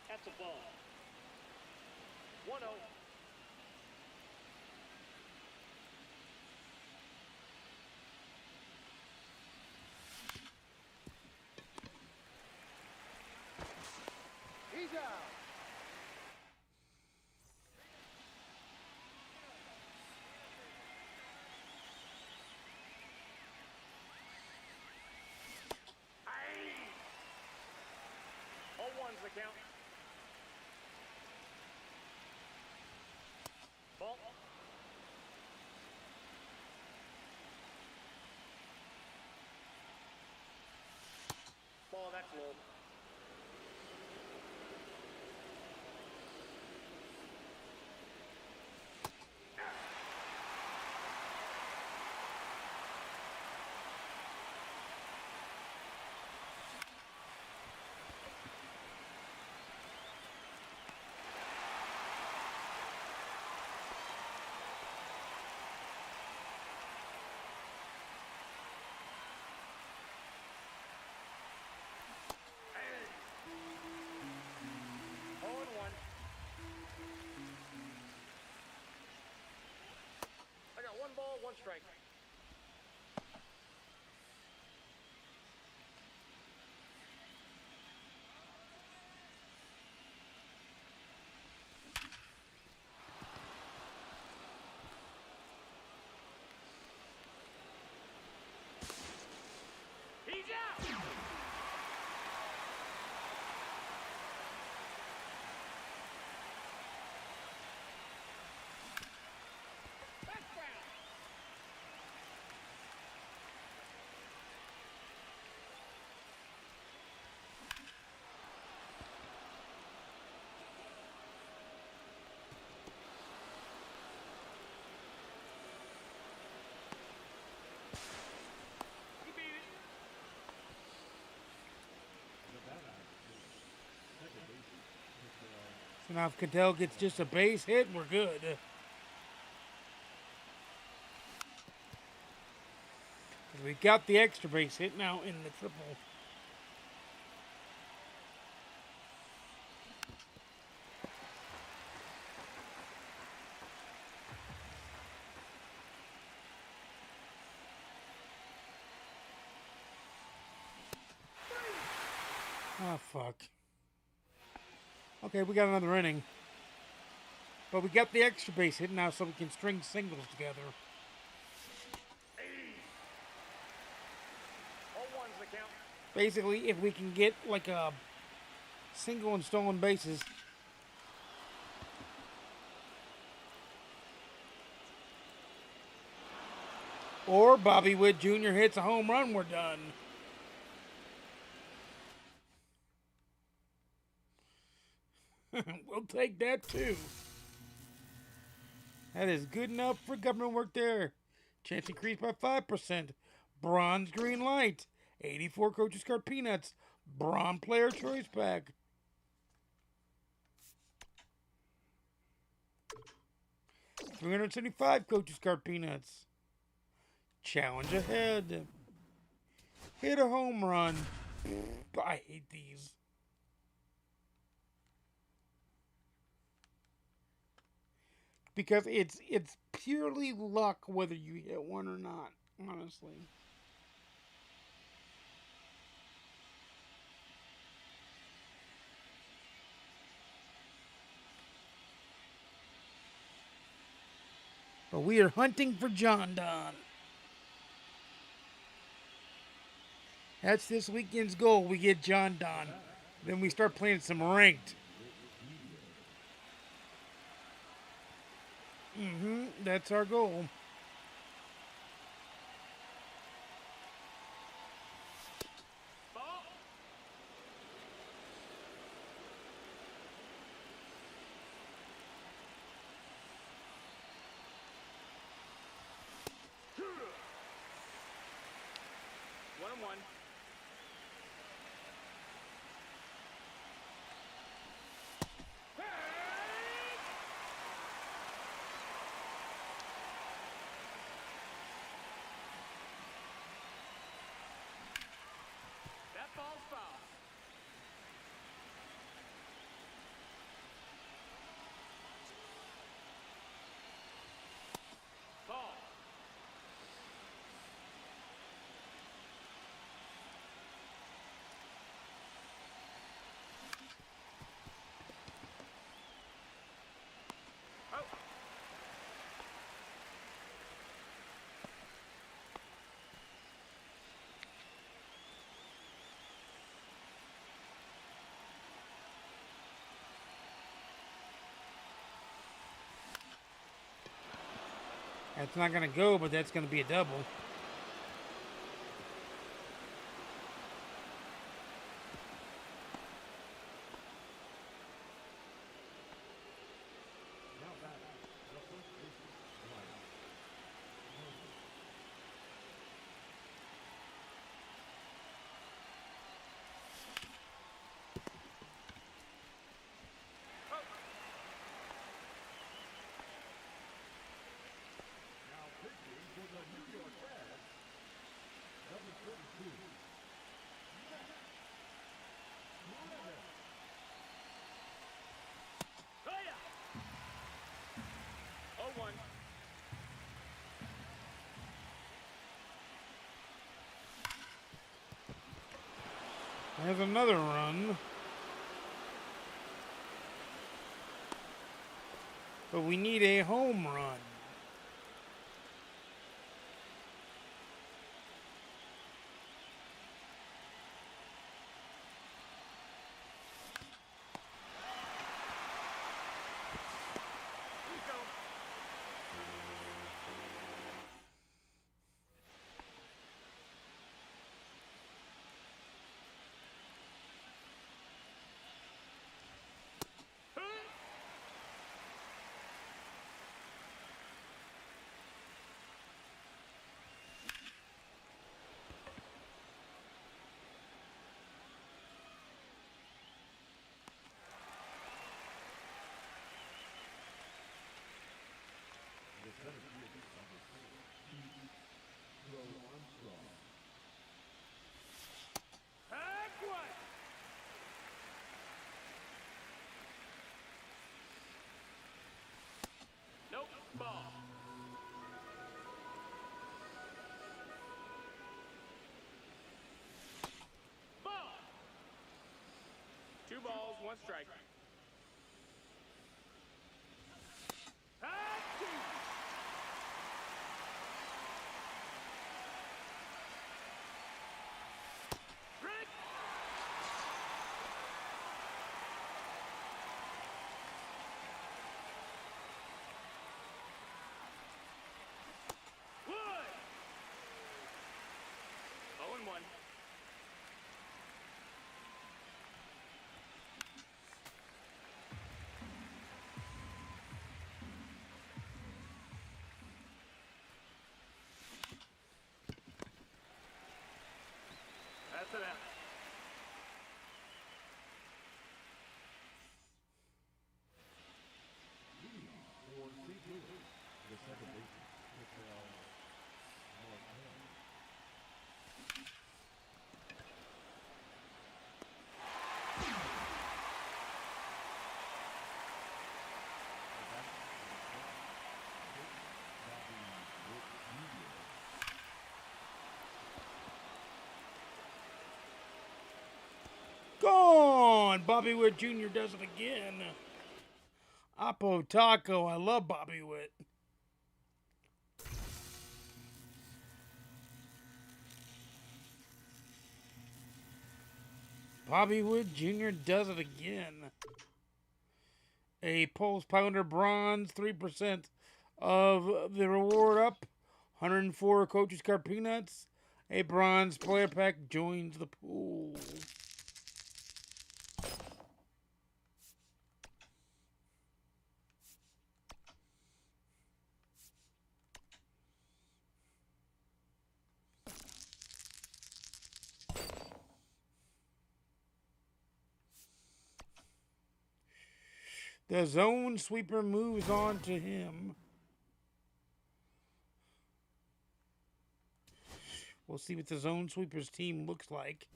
That's a ball. 1-0. He's out. Aye. 0-1's the count. Ball. Ball, that's low. I got 1 ball, 1 strike. He's out. Now if Cattell gets just a base hit, we're good. We got the extra base hit now in the triple. Oh, fuck. Okay, we got another inning. But we got the extra base hit now so we can string singles together. 0-1's the count. Basically, if we can get like a single and stolen bases, or Bobby Witt Jr. hits a home run, we're done. We'll take that too. That is good enough for government work there. Chance increased by 5%. Bronze green light. 84 Coaches Card Peanuts. Bronze Player Choice Pack. $375 Coaches Card Peanuts. Challenge ahead. Hit a home run. I hate these. Because it's purely luck whether you hit one or not, honestly. But we are hunting for John Don. That's this weekend's goal. We get John Don. Then we start playing some ranked. That's our goal. Ball. One and one. That ball's foul. Ball. Oh. That's not going to go, but that's going to be a double. Now back, the first baseman, lineup. Now pitching for the New York Reds, number 32. Oh, yeah. 0-1. There's another run. But we need a home run. Pack one. Nope, ball. Ball. 2 balls, 1 strike. Pack 2. Strike. Wood. 0-1. That's it out. For St. Louis, the second baseman, Rafael Marquez. Gone! Bobby Witt Jr. does it again. Apo Taco. I love Bobby Witt. Bobby Witt Jr. does it again. A Pulse Pounder Bronze, 3% of the reward up. 104 Coaches Card Peanuts. A Bronze Player Pack joins the pool. The zone sweeper moves on to him. We'll see what the zone sweeper's team looks like.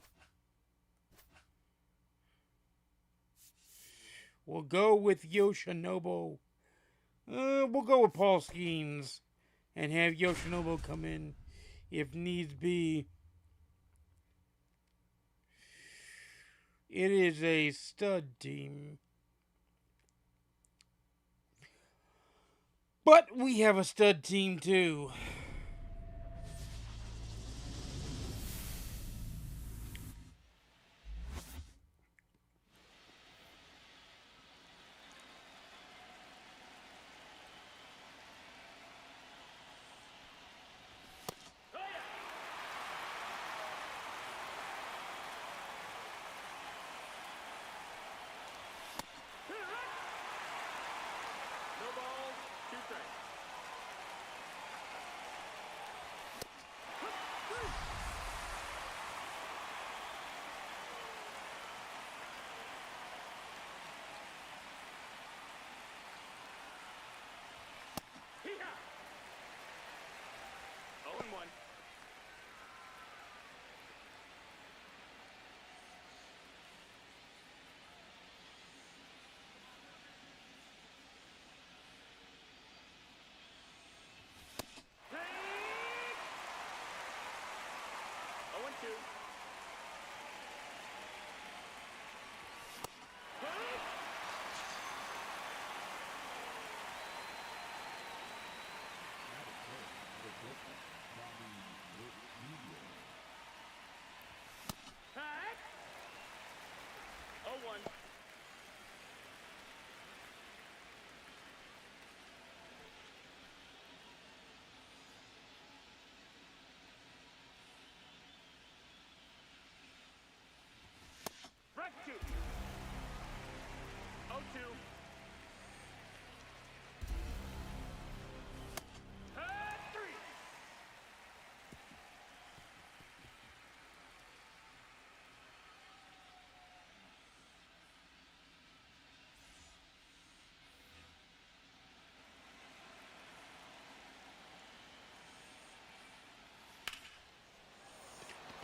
We'll go with Yoshinobu. We'll go with Paul Skeens and have Yoshinobu come in if needs be. It is a stud team. But we have a stud team too. No balls, 2 strikes.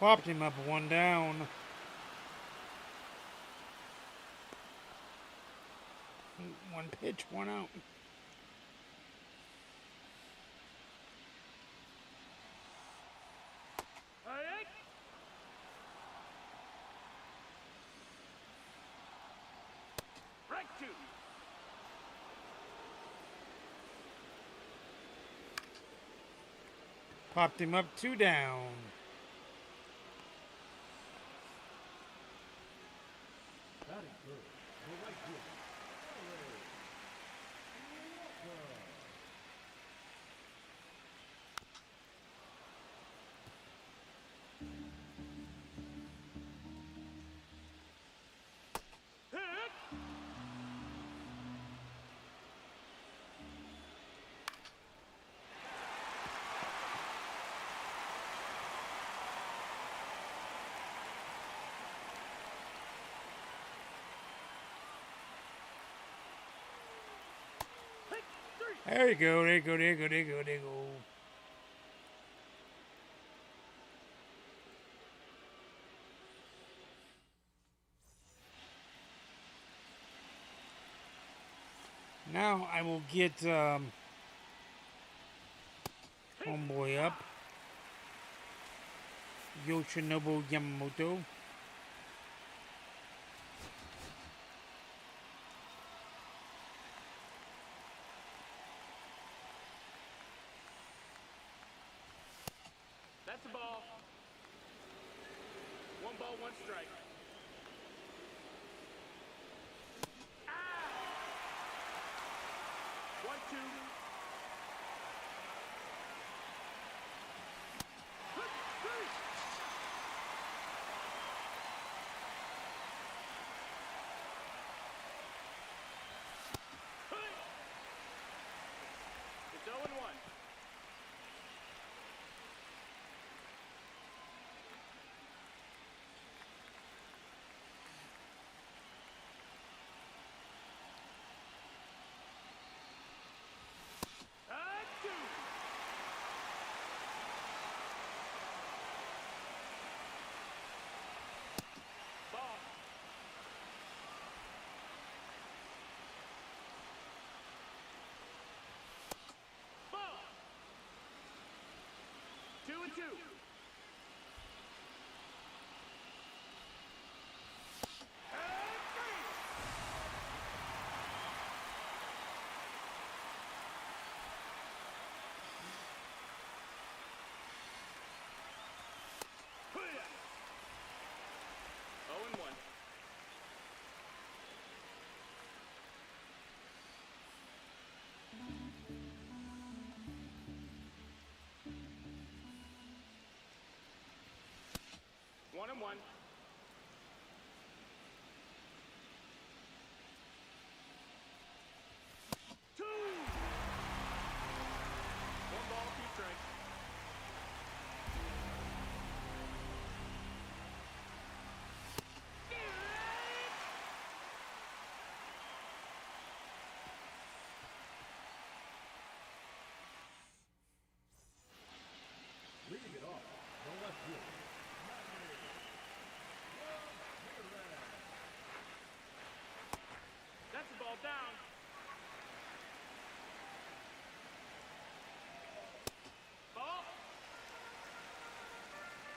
Popped him up, one down. One pitch, one out. Right two. Popped him up, two down. Batting first, the right fielder, Ellery. Welcome. Hit. Hit. Three. There you go, there you go, there you go, there you go, there you go. Now I will get homeboy up. Yoshinobu Yamamoto. That's the ball. One ball, one strike. Ah! 1-2. Hit. Three. Hit. It's 0-1. Two. Ball. Ball. 2-2. Oh and 1. One and 1. Two. One ball, two strikes. Leading it off, the left fielder, That's the ball down. Ball.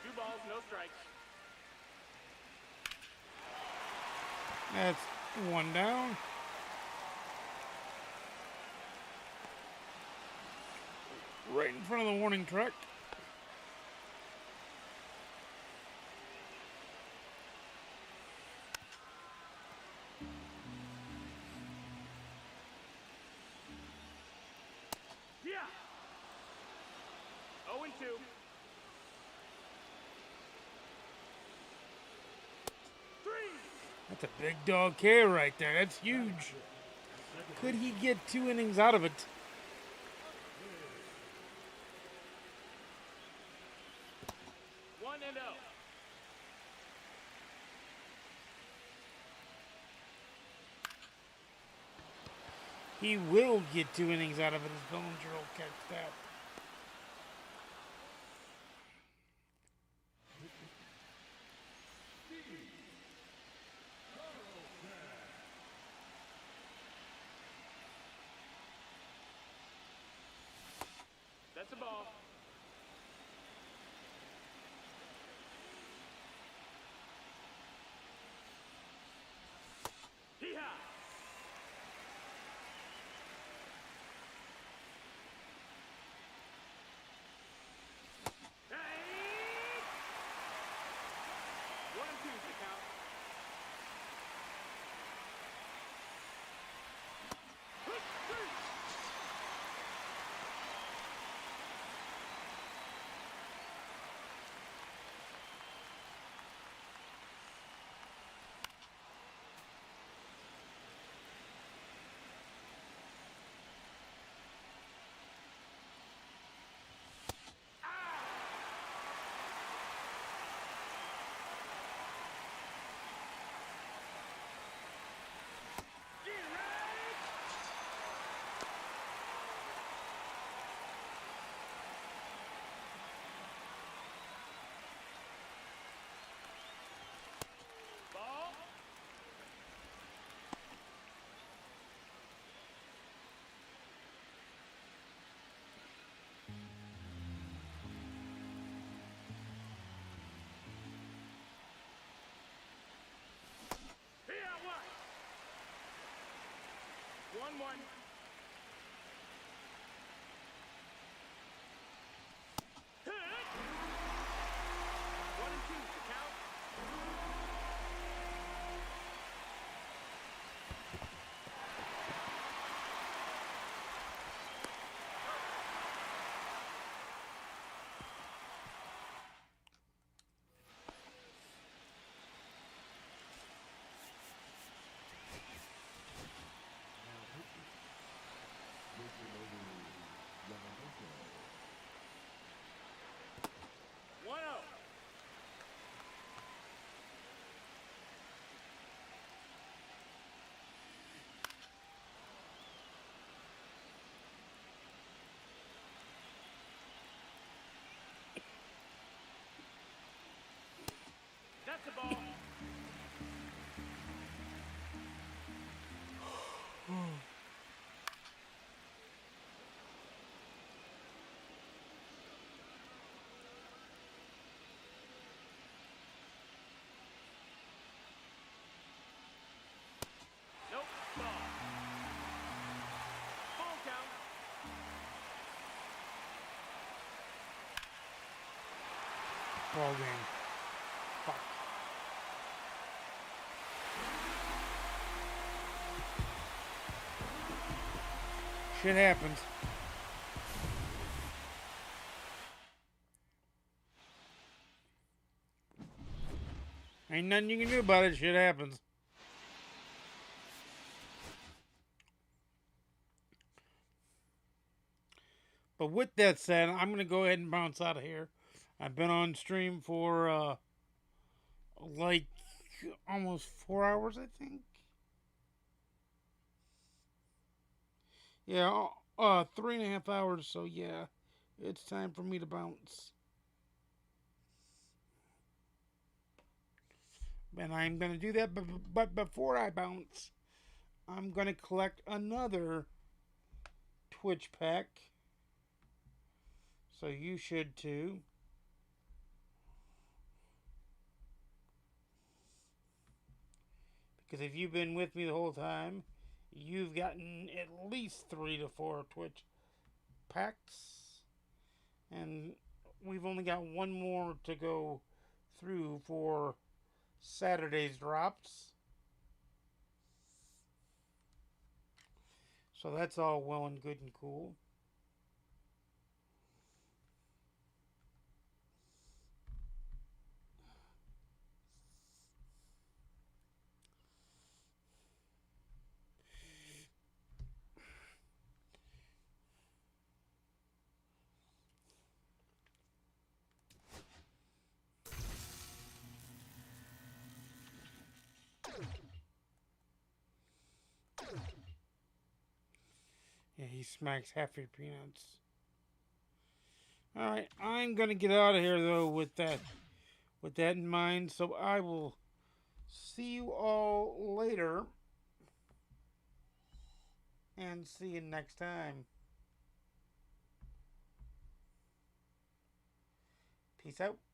2 balls, no strikes. That's one down. Right in front of the warning truck. Yeah. 0 and 2. Three. That's a big dog K right there. That's huge. Could he get 2 innings out of it? One and 0. He will get 2 innings out of it as Bellinger will catch that. the ball. Hee-haw! Hey! 1 and 2's the count. Get right! Ball. Here, what? 1-1. Hit! 1 and 2's the count. Yamamoto. 1-0. That's the ball. Nope. Ball. Full count. Ball game. Fuck. Shit happens. Ain't nothing you can do about it. Shit happens. But with that said, I'm going to go ahead and bounce out of here. I've been on stream for like almost 4 hours, I think. Yeah, 3.5 hours. So yeah, it's time for me to bounce. And I'm going to do that, but before I bounce, I'm going to collect another Twitch pack. So you should too. Because if you've been with me the whole time, you've gotten at least 3 to 4 Twitch packs. And we've only got one more to go through for Saturday's drops. So that's all well and good and cool. Yeah, he smacks half your peanuts. Alright, I'm gonna get out of here though with that in mind. So I will see you all later. And see you next time. Peace out.